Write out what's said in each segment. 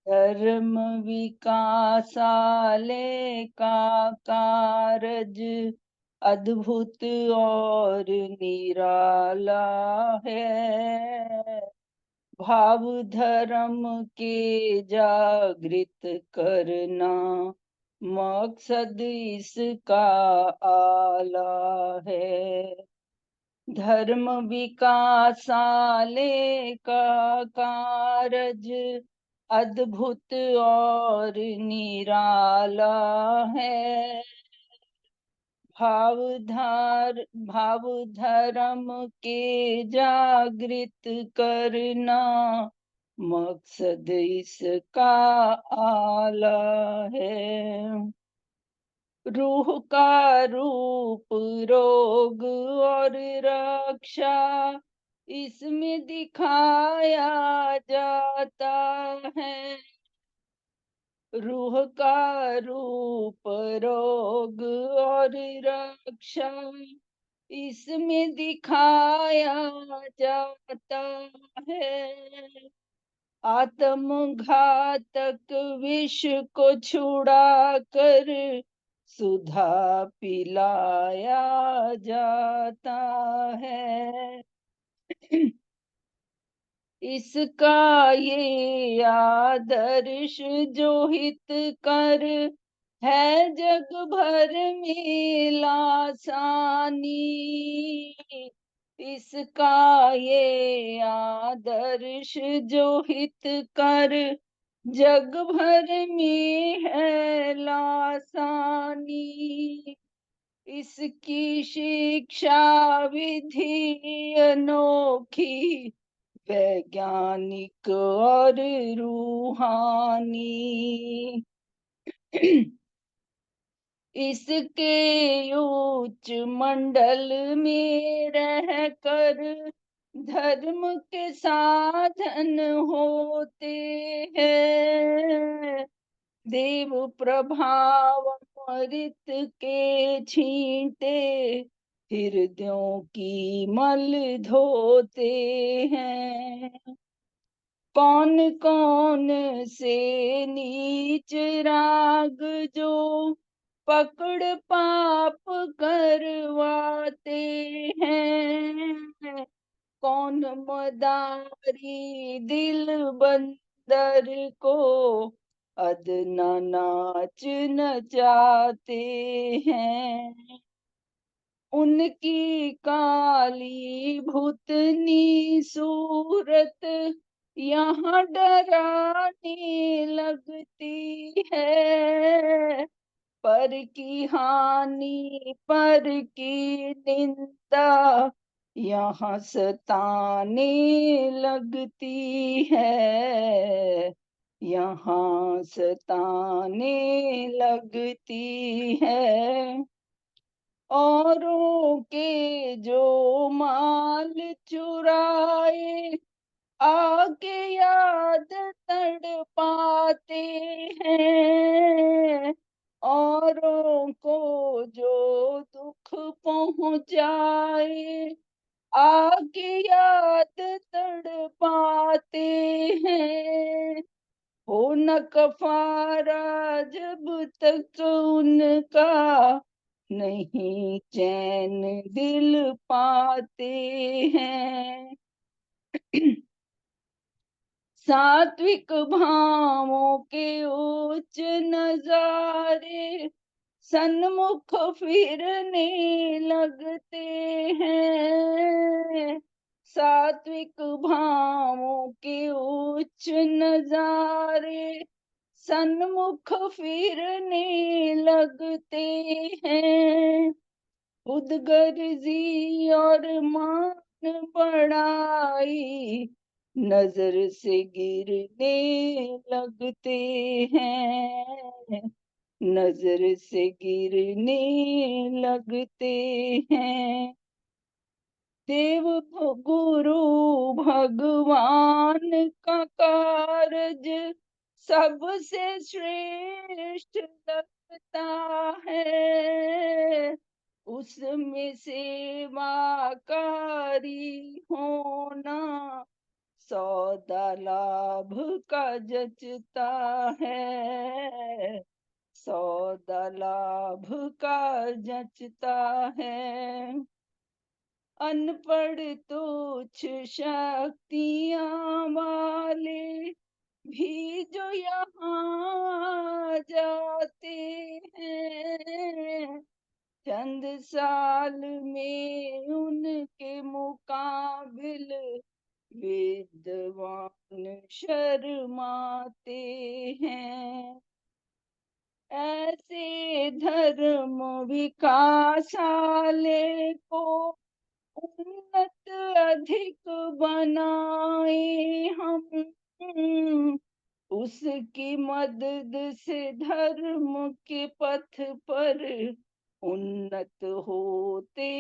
धर्म विकासाले का कारज अद्भुत और निराला है। भाव धर्म के जागृत करना मकसद इसका आला है। धर्म विकासाले का कारज अद्भुत और निराला है। भाव धर्म के जागृत करना मकसद इसका आला है। रूह का रूप रोग और रक्षा इसमें दिखाया जाता है। रूह का रूप रोग और रक्षा इसमें दिखाया जाता है। आत्मघातक विष को छुड़ा कर सुधा पिलाया जाता है। इसका ये आदर्श जो हित कर है जग भर में लासानी। इसका ये आदर्श जो हित कर जग भर में है लासानी। इसकी शिक्षा विधि अनोखी वैज्ञानिक और रूहानी। इसके उच्च मंडल में रहकर धर्म के साधन होते हैं। देव प्रभाव अमृत के छींटे हृदयों की मल धोते हैं। कौन कौन से नीच राग जो पकड़ पाप करवाते हैं। कौन मदारी दिल बंदर को अदना नाच नचाते हैं। उनकी काली भूतनी सूरत यहाँ डराने लगती है। पर की हानि पर की निंदा यहाँ सताने लगती है। यहाँ सताने लगती है। औरों के जो माल चुराए आके याद तड़ पाते हैं। औरों को जो दुख पहुंचाए आके याद तड़ पाते हैं। हो न कफारा जब तक उनका नहीं चैन दिल पाते हैं। सात्विक भावों के उच्च नजारे सन्मुख फिरने लगते हैं। सात्विक भावों के उच्च नजारे सन्मुख फिरने लगते हैं। खुदगर्जी और मान बढ़ाई नजर से गिरने लगते हैं। नजर से गिरने लगते हैं। देव गुरु भगवान का कारज सबसे श्रेष्ठ लगता है। उसमें सेवाकारी होना सौदा लाभ का जचता है, सौदा लाभ का जचता है। अनपढ़ तुच्छ शक्तियाँ वाले भी जो यहाँ जाते हैं, चंद साल में उनके मुकाबिल विद्वान शर्माते हैं। ऐसे धर्म विकासाले को उन्नत अधिक बनाए हम, उसकी मदद से धर्म के पथ पर उन्नत होते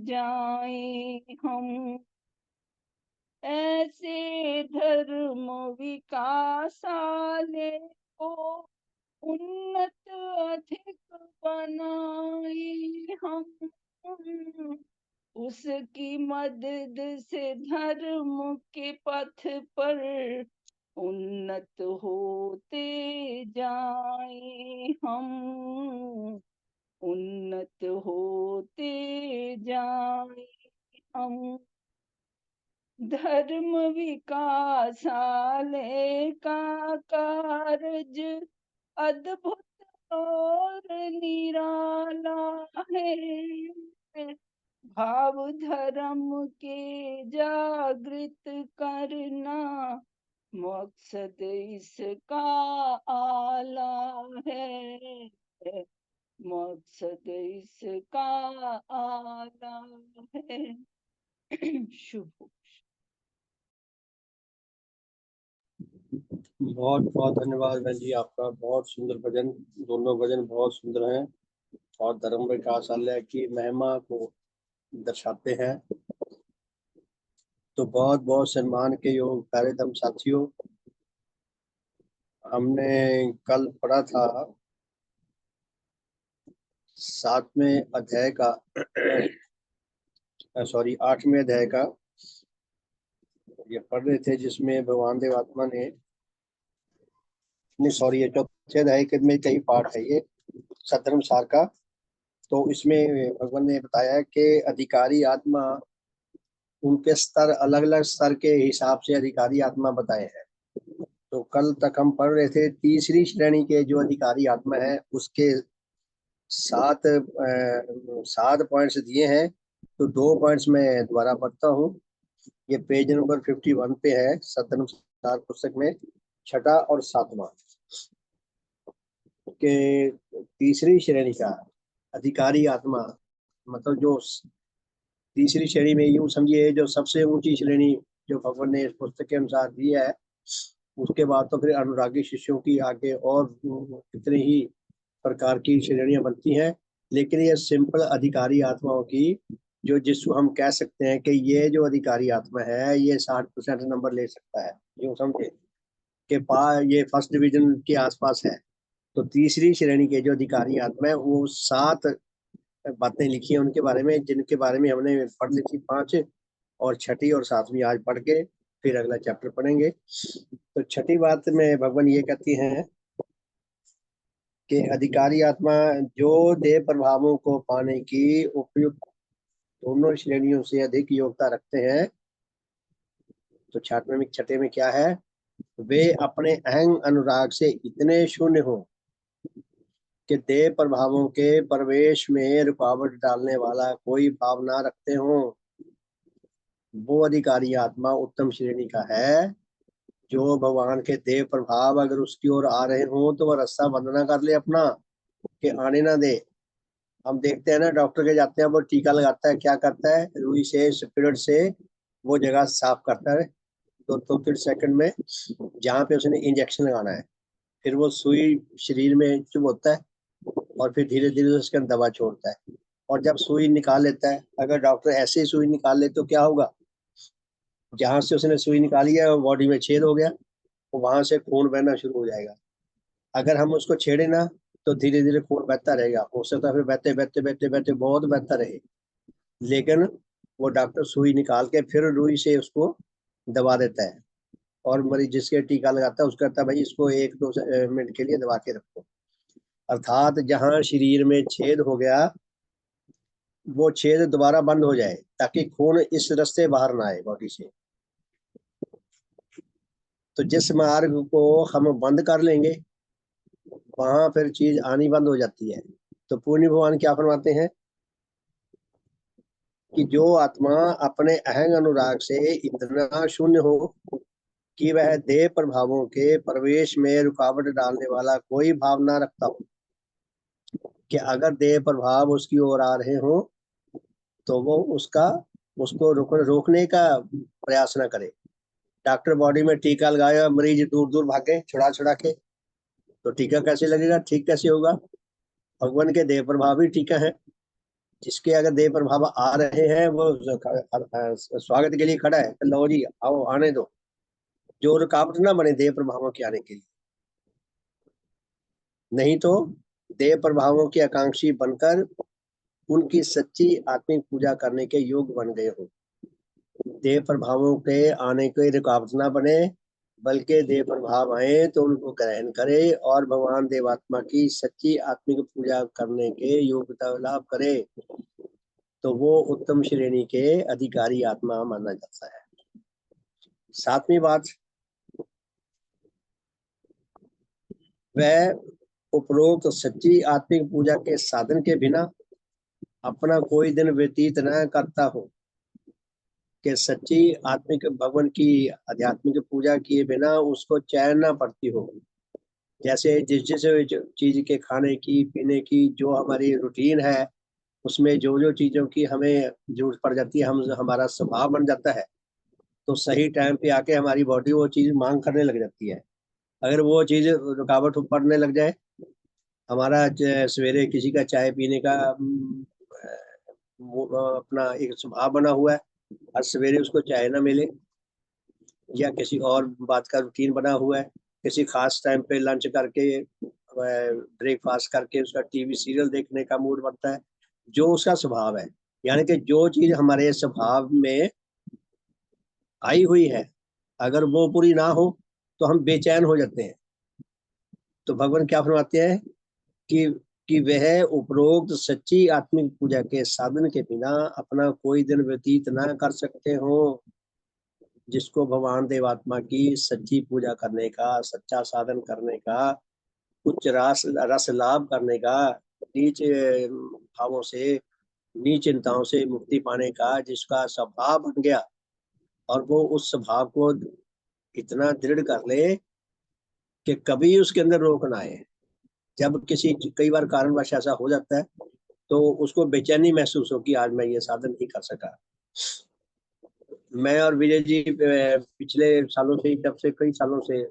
जाएं हम। ऐसे धर्म विकासाले को उन्नत अधिक बनाए हम, उसकी मदद से धर्म के पथ पर उन्नत होते जाएं हम, उन्नत होते जाएं हम। धर्म विकासालय का कार्य अद्भुत और निराला है। भाव धर्म के जागृत करना मकसद इसका आला है, मकसद इसका आला है। शुभ। बहुत बहुत धन्यवाद बहन जी आपका। बहुत सुंदर भजन, दोनों भजन बहुत सुंदर हैं और धर्म विकासालय की महिमा को दर्शाते हैं। तो बहुत बहुत सम्मान के योग प्यारे धर्म साथियों, हमने कल पढ़ा था 7वें अध्याय का सॉरी 8वें अध्याय का ये पढ़ रहे थे, जिसमें भगवान देवात्मा ने नहीं सॉरी ये 4थे अध्याय के में कई पाठ है ये सद्धर्म सार का। तो इसमें भगवान ने बताया कि अधिकारी आत्मा, उनके स्तर अलग अलग स्तर के हिसाब से अधिकारी आत्मा बताए हैं। तो कल तक हम पढ़ रहे थे तीसरी श्रेणी के जो अधिकारी आत्मा है उसके 7 पॉइंट्स दिए हैं। तो 2 पॉइंट्स मैं दोबारा पढ़ता हूँ। ये पेज नंबर 51 पे है सद्धर्म सार पुस्तक में, 6वां और 7वां के तीसरी श्रेणी का अधिकारी आत्मा, मतलब जो तीसरी श्रेणी में यूं समझिए जो सबसे ऊंची श्रेणी जो भगवान ने इस पुस्तक के अनुसार दी है। उसके बाद तो फिर अनुरागी शिष्यों की आगे और कितनी ही प्रकार की श्रेणियां बनती हैं, लेकिन ये सिंपल अधिकारी आत्माओं की जो जिसको हम कह सकते हैं कि ये जो अधिकारी आत्मा है ये 60% नंबर ले सकता है, यूं समझे कि ये फर्स्ट डिवीजन के आसपास है। तो तीसरी श्रेणी के जो अधिकारी आत्मा है वो 7 बातें लिखी है उनके बारे में, जिनके बारे में हमने पढ़ ली थी 5 और 6ठी और 7वीं आज पढ़ के फिर अगला चैप्टर पढ़ेंगे। तो 6ठी बात में भगवान ये कहती हैं कि अधिकारी आत्मा जो देह प्रभावों को पाने की उपयुक्त दोनों श्रेणियों से अधिक योग्यता रखते हैं। तो 6ठे में क्या है, वे अपने अहंग अनुराग से इतने शून्य हो कि देह प्रभावों के प्रवेश में रुकावट डालने वाला कोई भाव ना रखते हो। वो अधिकारी आत्मा उत्तम श्रेणी का है जो भगवान के देव प्रभाव अगर उसकी ओर आ रहे हो तो वह रास्ता बंद ना कर ले अपना, कि आने ना दे। हम देखते हैं ना डॉक्टर के जाते हैं, वो टीका लगाता है, क्या करता है, रुई से स्पिरिट से वो जगह साफ करता है 2-3 सेकंड में जहाँ पे उसने इंजेक्शन लगाना है। फिर वो सुई शरीर में चुभ होता है और फिर धीरे धीरे उसके अंदर दवा छोड़ता है। और जब सुई निकाल लेता है, अगर डॉक्टर ऐसे ही सुई निकाल ले तो क्या होगा, जहां से उसने सुई निकाली है बॉडी में छेद हो गया, तो वहां से खून बहना शुरू हो जाएगा। अगर हम उसको छेड़े ना तो धीरे धीरे खून बहता रहेगा, हो सकता है फिर बहते बहते बहते बहते बहुत बहता रहे। लेकिन वो डॉक्टर सुई निकाल के फिर रुई से उसको दबा देता है, और मरीज जिसके टीका लगाता है उसका कहता है भाई इसको 1-2 मिनट के लिए दबा के रखो। अर्थात जहां शरीर में छेद हो गया वो छेद दोबारा बंद हो जाए ताकि खून इस रास्ते बाहर ना आए बॉडी से। तो जिस मार्ग को हम बंद कर लेंगे वहां फिर चीज आनी बंद हो जाती है। तो पुण्य भगवान क्या फरमाते हैं कि जो आत्मा अपने अहंग अनुराग से इतना शून्य हो कि वह देह प्रभावों के प्रवेश में रुकावट डालने वाला कोई भाव ना रखता हो, कि अगर देह प्रभाव उसकी ओर आ रहे हो तो वो उसको रोकने का प्रयास ना करे। डॉक्टर बॉडी में टीका लगाया, मरीज दूर दूर भागे छुड़ा छुड़ा के, तो टीका कैसे लगेगा, ठीक कैसे होगा? भगवान के देह प्रभाव ही टीका है। जिसके अगर देह प्रभाव आ रहे हैं वो स्वागत के लिए खड़ा है, तो लो जी आओ आने दो, जो रुकावट ना बने देह प्रभावों के आने के लिए। नहीं तो देह प्रभावों की आकांक्षी बनकर उनकी सच्ची आत्मिक पूजा करने के योग्य बन गए हो। देह प्रभावों के आने की रुकावट ना बने, बल्कि देह प्रभाव आए तो उनको ग्रहण करे और भगवान देवात्मा की सच्ची आत्मिक पूजा करने के योग्यता लाभ करे, तो वो उत्तम श्रेणी के अधिकारी आत्मा माना जाता है। सातवीं बात, वह उपरोक्त सच्ची आत्मिक पूजा के साधन के बिना अपना कोई दिन व्यतीत न करता हो, कि सच्ची आत्मिक भगवान की आध्यात्मिक पूजा किए बिना उसको चैन ना पड़ती हो। जैसे जिस जिस चीज के खाने की पीने की जो हमारी रूटीन है उसमें जो जो चीजों की हमें जरूरत पड़ जाती है, हम हमारा स्वभाव बन जाता है, तो सही टाइम पे आके हमारी बॉडी वो चीज मांग करने लग जाती है। अगर वो चीज रुकावट पड़ने लग जाए, हमारा सवेरे किसी का चाय पीने का अपना एक स्वभाव बना हुआ है, और सवेरे उसको चाय ना मिले, या किसी और बात का रूटीन बना हुआ है, किसी खास टाइम पे लंच करके ब्रेकफास्ट करके उसका टीवी सीरियल देखने का मूड बनता है, जो उसका स्वभाव है। यानी कि जो चीज हमारे स्वभाव में आई हुई है अगर वो पूरी ना हो तो हम बेचैन हो जाते हैं। तो भगवान क्या फरमाते हैं कि वह उपरोक्त सच्ची आत्मिक पूजा के साधन के बिना अपना कोई दिन व्यतीत ना कर सकते हो। जिसको भगवान देवात्मा की सच्ची पूजा करने का, सच्चा साधन करने का, उच्च रस रस लाभ करने का, नीच भावों से, नीच चिंताओं से मुक्ति पाने का जिसका स्वभाव बन गया, और वो उस स्वभाव को इतना दृढ़ कर ले कि कभी उसके अंदर रोक ना आए। जब किसी कई बार कारणवश ऐसा हो जाता है तो उसको बेचैनी महसूस हो कि आज मैं ये साधन नहीं कर सका। मैं और विजय जी पिछले सालों से, जब से कई सालों से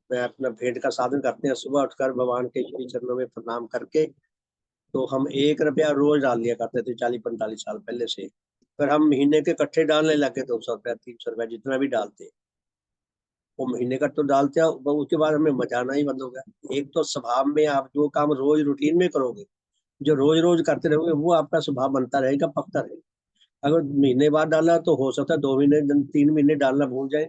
मैं अपना भेंट का साधन करते हैं, सुबह उठकर भगवान के श्री चरणों में प्रणाम करके, तो हम 1 रुपया रोज डाल दिया करते थे 40-45 साल पहले से। फिर हम महीने के इकट्ठे डालने लगे, 200 रुपया 300 रुपया जितना भी डालते, वो महीने का तो डालते हैं, उसके बाद हमें मजा आना ही बंद हो गया। एक तो स्वभाव में आप जो काम रोज रूटीन में करोगे, जो रोज रोज करते रहोगे, वो आपका स्वभाव बनता रहेगा, पकता रहेगा। अगर महीने बाद डाला तो हो सकता है 2 महीने 3 महीने डालना भूल जाए,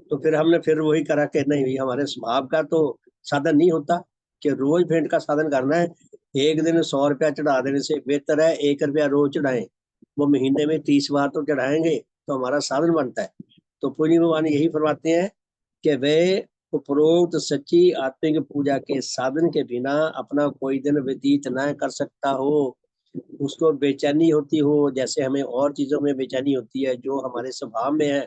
तो फिर हमने फिर वही करा कि नहीं, हमारे स्वभाव का तो साधन नहीं होता कि रोज भेंट का साधन करना है। एक दिन 100 रुपया चढ़ा देने से बेहतर है 1 रुपया रोज चढ़ाएं, वो महीने में 30 बार तो चढ़ाएंगे तो हमारा साधन बनता है। तो पुण्य भगवान यही फरमाते हैं कि वे उपरोक्त सच्ची आत्मिक पूजा के साधन के बिना अपना कोई दिन व्यतीत न कर सकता हो। उसको बेचैनी होती हो, जैसे हमें और चीजों में बेचैनी होती है जो हमारे स्वभाव में है,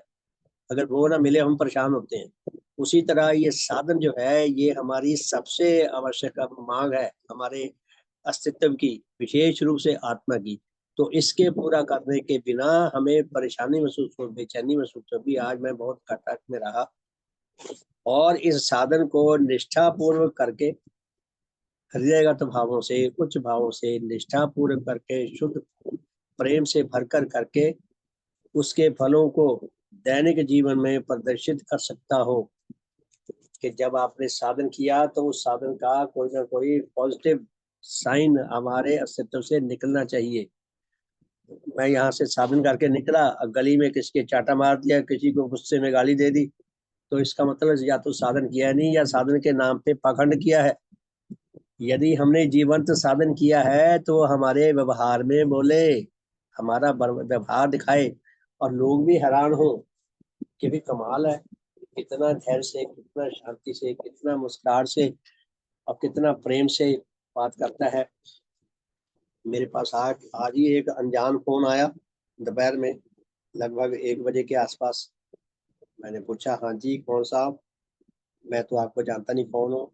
अगर वो ना मिले हम परेशान होते हैं। उसी तरह ये साधन जो है ये हमारी सबसे आवश्यक मांग है, हमारे अस्तित्व की, विशेष रूप से आत्मा की। तो इसके पूरा करने के बिना हमें परेशानी महसूस हो, बेचैनी महसूस होगी, आज मैं बहुत कटक में रहा। और इस साधन को निष्ठा पूर्वक करके, हृदयगत भावों से, उच्च भावों से निष्ठा पूर्वक करके, शुद्ध प्रेम से भरकर करके उसके फलों को दैनिक जीवन में प्रदर्शित कर सकता हो। कि जब आपने साधन किया तो उस साधन का कोई ना कोई पॉजिटिव साइन हमारे अस्तित्व से निकलना चाहिए। मैं यहाँ से साधन करके निकला, गली में किसी के चाटा मार दिया, किसी को गुस्से में गाली दे दी, तो इसका मतलब या तो साधन किया नहीं या साधन के नाम पे पाखंड किया है। यदि हमने जीवंत साधन किया है तो हमारे व्यवहार में बोले, हमारा व्यवहार दिखाए और लोग भी हैरान हो कि भी कमाल है, कितना धैर्य से, कितना शांति से, कितना मुस्कुराहट से और कितना प्रेम से बात करता है। मेरे पास आज ही एक अनजान फोन आया दोपहर में, लगभग 1 बजे के आसपास। मैंने पूछा, हाँ जी कौन साहब, मैं तो आपको जानता नहीं, कौन हो।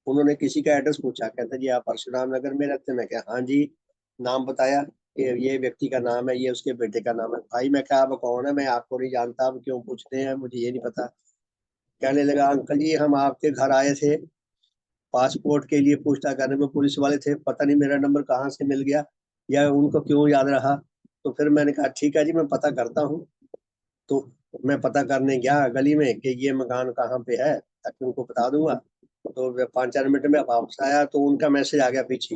उन्होंने किसी का एड्रेस पूछा, कहते जी आप परशुराम नगर में रहते हैं। मैं क्या, हाँ जी। नाम बताया कि ये व्यक्ति का नाम है, ये उसके बेटे का नाम है। भाई मैं क्या, आप कौन है, मैं आपको नहीं जानता, आप क्यों पूछते हैं, मुझे ये नहीं पता। कहने लगा, अंकल जी हम आपके घर आए थे पासपोर्ट के लिए पूछताछ करने में, पुलिस वाले थे, पता नहीं मेरा नंबर कहाँ से मिल गया या उनको क्यों याद रहा। तो फिर मैंने कहा ठीक है जी मैं पता करता हूँ। तो मैं पता करने गया गली में कि ये मकान कहाँ पे है, ताकि उनको बता दूंगा। तो 5-4 मिनट में वापस आया तो उनका मैसेज आ गया पीछे।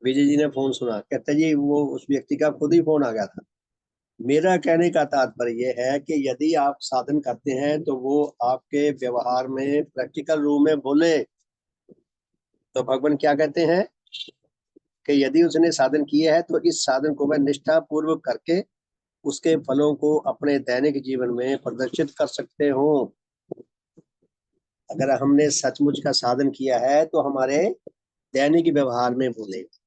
विजय जी ने फोन सुना, कहते जी वो उस व्यक्ति का खुद ही फोन आ गया था। मेरा कहने का तात्पर्य ये है कि यदि आप साधन करते हैं तो वो आपके व्यवहार में प्रैक्टिकल रूप में बोले। तो भगवान क्या कहते हैं कि यदि उसने साधन किए है तो इस साधन को मैं निष्ठा पूर्वक करके उसके फलों को अपने दैनिक जीवन में प्रदर्शित कर सकते हो। अगर हमने सचमुच का साधन किया है तो हमारे दैनिक व्यवहार में बोलेगा।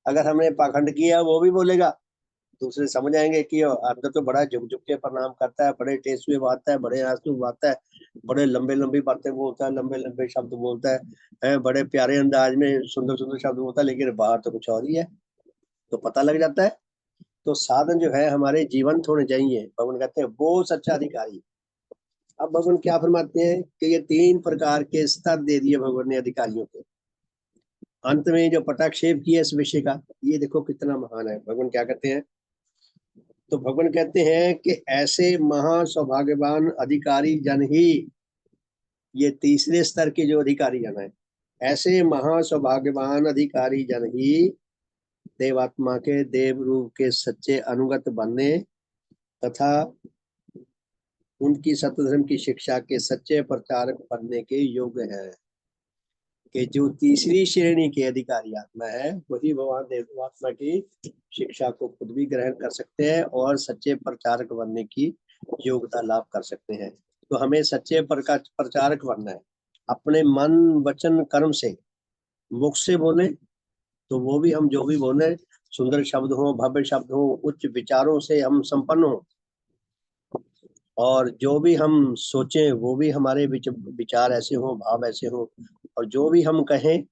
अगर हमने पाखंड किया वो भी बोलेगा। दूसरे समझ आएंगे कि अंदर तो बड़ा झुक झुक के प्रणाम करता है, बड़े टेस्ट में बांटता है, बड़े आंसू बांटता है, बड़े लंबे लंबी बातें बोलता है, लंबे लंबे शब्द बोलता है, बड़े प्यारे अंदाज में सुंदर सुंदर शब्द बोलता है, लेकिन बाहर तो कुछ और ही है। तो पता लग जाता है। तो साधन जो है हमारे जीवंत होने चाहिए। भगवान कहते हैं वो सच्चा अधिकारी। अब भगवान क्या फरमाते हैं कि ये 3 प्रकार के स्तर दे दिए भगवान ने अधिकारियों को। अंत में जो पटाक्षेप किया इस विषय का, ये देखो कितना महान है। भगवान क्या कहते हैं, तो भगवान कहते हैं कि ऐसे महा सौभाग्यवान अधिकारी जन ही, ये तीसरे स्तर के जो अधिकारी जन है, ऐसे महा सौभाग्यवान अधिकारी जन ही देवात्मा के देव रूप के सच्चे अनुगत बनने तथा उनकी सतधर्म की शिक्षा के सच्चे प्रचारक बनने के योग्य हैं। कि जो तीसरी श्रेणी के अधिकारी आत्मा है वही भगवान देवात्मा की शिक्षा को खुद भी ग्रहण कर सकते हैं और सच्चे प्रचारक बनने की योग्यता लाभ कर सकते हैं। तो हमें सच्चे प्रचारक बनना है। अपने मन वचन कर्म से, मुख से बोले तो वो भी हम जो भी बोले सुंदर शब्द हो, भव्य शब्द हो, उच्च विचारों से हम संपन्न हो, और जो भी हम सोचें वो भी हमारे विचार ऐसे हो, भाव ऐसे हो, और जो भी हम कहें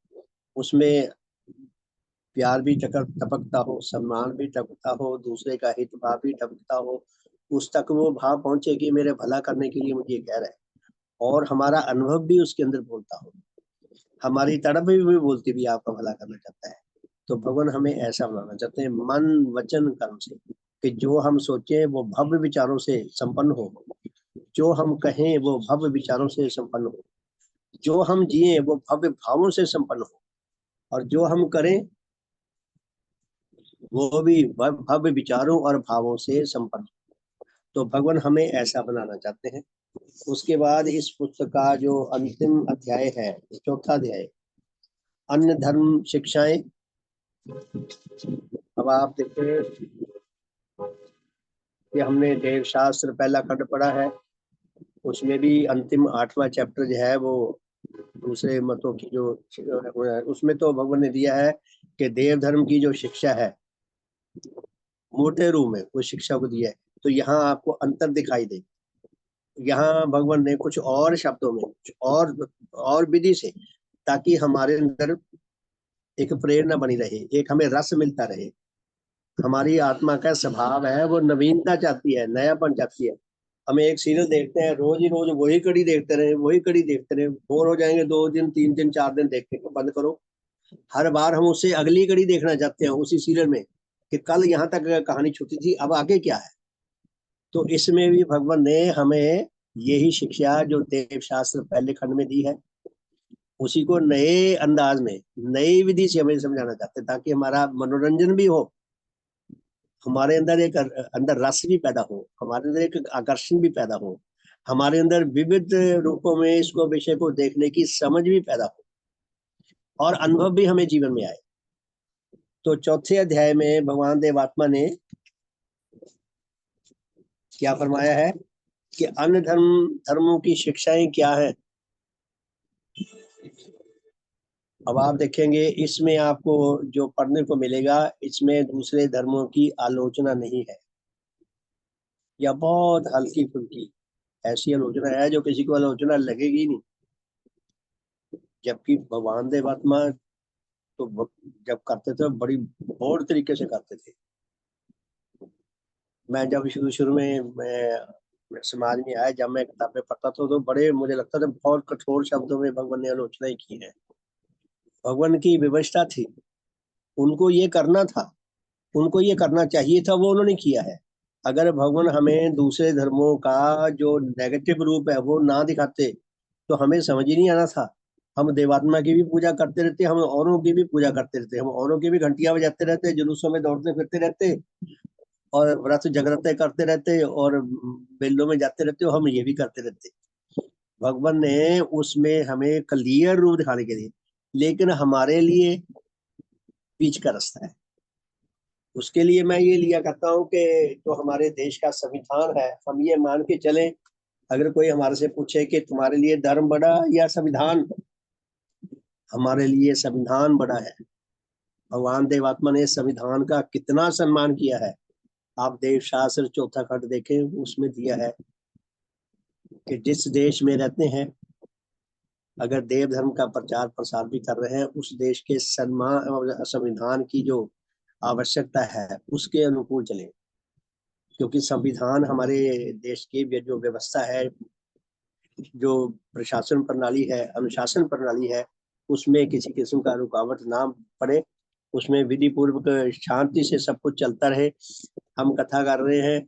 उसमें प्यार भी टपकता हो, सम्मान भी टपकता हो, दूसरे का हित भाव भी टपकता हो, उस तक वो भाव पहुंचे कि मेरे भला करने के लिए मुझे कह रहा है, और हमारा अनुभव भी उसके अंदर बोलता हो, हमारी तड़प भी बोलती भी आपका भला करना चाहता है। तो भगवान हमें ऐसा बनाना चाहते हैं मन वचन कर्म से, कि जो हम सोचें वो भव्य विचारों से संपन्न हो, जो हम कहें वो भव्य विचारों से संपन्न हो, जो हम जिए वो भव्य भावों से संपन्न हो, और जो हम करें वो भी भव्य विचारों और भावों से संपन्न। तो भगवान हमें ऐसा बनाना चाहते हैं। उसके बाद इस पुस्तक का जो अंतिम अध्याय है, चौथा अध्याय, अन्य धर्म शिक्षाएं। अब आप देखते कि हमने देव शास्त्र पहला खंड पढ़ा है, उसमें भी अंतिम 8वां चैप्टर जो है वो दूसरे मतों की जो उसमें तो भगवान ने दिया है कि देव धर्म की जो शिक्षा है मोटे रूप में उस शिक्षा को दिया है। तो यहाँ आपको अंतर दिखाई दे, यहाँ भगवान ने कुछ और शब्दों में, कुछ और विधि से, ताकि हमारे अंदर एक प्रेरणा बनी रहे, एक हमें रस मिलता रहे। हमारी आत्मा का स्वभाव है वो नवीनता चाहती है, नयापन चाहती है। हमें एक सीरियल देखते हैं, रोज ही रोज वही कड़ी देखते रहे, वही कड़ी देखते रहे, बोर हो जाएंगे, 2 दिन 3 दिन 4 दिन देखने को बंद करो। हर बार हम उससे अगली कड़ी देखना चाहते हैं उसी सीरियल में, कि कल यहाँ तक कहानी छूटी थी, अब आगे क्या है। तो इसमें भी भगवान ने हमें यही शिक्षा जो देव शास्त्र पहले खंड में दी है, उसी को नए अंदाज में, नई विधि से हमें समझाना चाहते हैं, ताकि हमारा मनोरंजन भी हो हमारे अंदर एक अंदर रस भी पैदा हो, हमारे अंदर एक आकर्षण भी पैदा हो, हमारे अंदर विविध रूपों में इसको विषय को देखने की समझ भी पैदा हो और अनुभव भी हमें जीवन में आए। तो चौथे अध्याय में भगवान देवात्मा ने क्या फरमाया है कि अन्य धर्मों की शिक्षाएं क्या है। अब आप देखेंगे इसमें आपको जो पढ़ने को मिलेगा, इसमें दूसरे धर्मों की आलोचना नहीं है, या बहुत हल्की फुल्की ऐसी आलोचना है जो किसी को आलोचना लगेगी नहीं। जबकि भगवान देवात्मा तो जब करते थे बड़ी बोल्ड तरीके से करते थे। मैं जब शुरू शुरू में मैं समाज में आया, जब मैं किताबें पढ़ता था तो बड़े मुझे लगता था बहुत कठोर शब्दों में भगवान ने आलोचनाएं की है। भगवान की व्यवस्था थी, उनको ये करना था, उनको ये करना चाहिए था, वो उन्होंने किया है। अगर भगवान हमें दूसरे धर्मों का जो नेगेटिव रूप है वो ना दिखाते तो हमें समझ ही नहीं आना था। हम देवात्मा की भी पूजा करते रहते, हम औरों की भी पूजा करते रहते, हम औरों की भी घंटियां बजाते रहते, जुलूसों में दौड़ते फिरते रहते और व्रत जगरते करते रहते और बेल्लों में जाते रहते, हम ये भी करते रहते। भगवान ने उसमें हमें क्लियर रूप दिखाने के लिए, लेकिन हमारे लिए बीच का रास्ता है। उसके लिए मैं ये लिया करता हूँ कि जो हमारे देश का संविधान है, हम ये मान के चले, अगर कोई हमारे से पूछे कि तुम्हारे लिए धर्म बड़ा या संविधान, हमारे लिए संविधान बड़ा है। भगवान देवात्मा ने संविधान का कितना सम्मान किया है। आप देव शास्त्र चौथा खंड देखें, उसमें दिया है कि जिस देश में रहते हैं, अगर देव धर्म का प्रचार प्रसार भी कर रहे हैं, उस देश के सम्मान संविधान की जो आवश्यकता है उसके अनुकूल चले। क्योंकि संविधान हमारे देश की जो व्यवस्था है, जो प्रशासन प्रणाली है, अनुशासन प्रणाली है, उसमें किसी किस्म का रुकावट ना पड़े, उसमें विधि पूर्वक शांति से सब कुछ चलता रहे। हम कथा कर रहे हैं,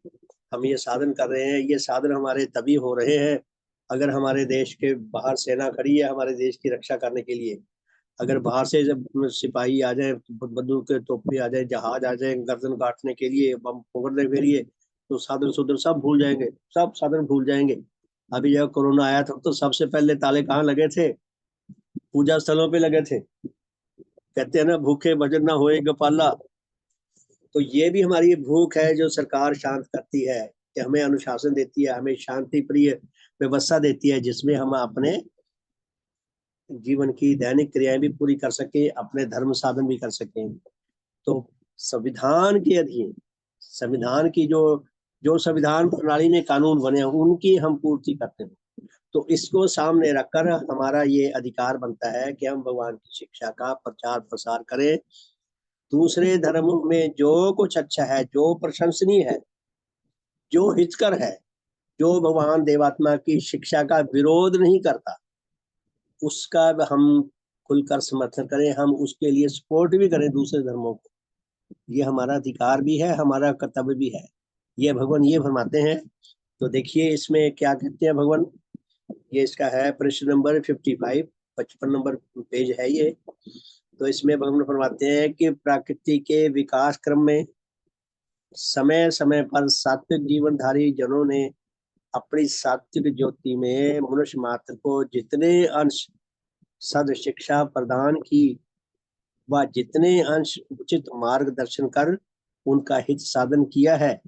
हम ये साधन कर रहे हैं, ये साधन हमारे तभी हो रहे हैं अगर हमारे देश के बाहर सेना खड़ी है हमारे देश की रक्षा करने के लिए। अगर बाहर से जब सिपाही आ जाए, बंदूक के तोपे आ जाए, जहाज आ जाए गर्दन काटने के लिए, बम फोड़ने के लिए, तो साधन सुधन सब भूल जाएंगे, सब साधन भूल जाएंगे। अभी जब कोरोना आया था तो सबसे पहले ताले कहाँ लगे थे? पूजा स्थलों पे लगे थे। कहते हैं ना, भूखे भजन ना होए गोपाला। तो ये भी हमारी भूख है जो सरकार शांत करती है, कि हमें अनुशासन देती है, हमें शांति प्रिय व्यवस्था देती है, जिसमें हम अपने जीवन की दैनिक क्रियाएं भी पूरी कर सके, अपने धर्म साधन भी कर सकें। तो संविधान के अधीन, संविधान की जो जो संविधान प्रणाली में कानून बने हैं उनकी हम पूर्ति करते हैं। तो इसको सामने रखकर हमारा ये अधिकार बनता है कि हम भगवान की शिक्षा का प्रचार प्रसार करें। दूसरे धर्मों में जो कुछ अच्छा है, जो प्रशंसनीय है, जो हितकर है, जो भगवान देवात्मा की शिक्षा का विरोध नहीं करता, उसका हम खुलकर समर्थन करें, हम उसके लिए सपोर्ट भी करें दूसरे धर्मों को। ये हमारा अधिकार भी है, हमारा कर्तव्य भी है, ये भगवान ये फरमाते हैं। तो देखिए इसमें क्या कहते हैं भगवान, ये इसका है प्रश्न नंबर 55, 55 नंबर पेज है ये। तो इसमें भगवान फरमाते हैं कि प्रकृति के विकास क्रम में समय समय पर सात्विक जीवनधारी जनों ने अपनी सात्विक ज्योति में मनुष्य मात्र को जितने अंश सद शिक्षा प्रदान की व जितने अंश उचित मार्गदर्शन कर उनका हित साधन किया है,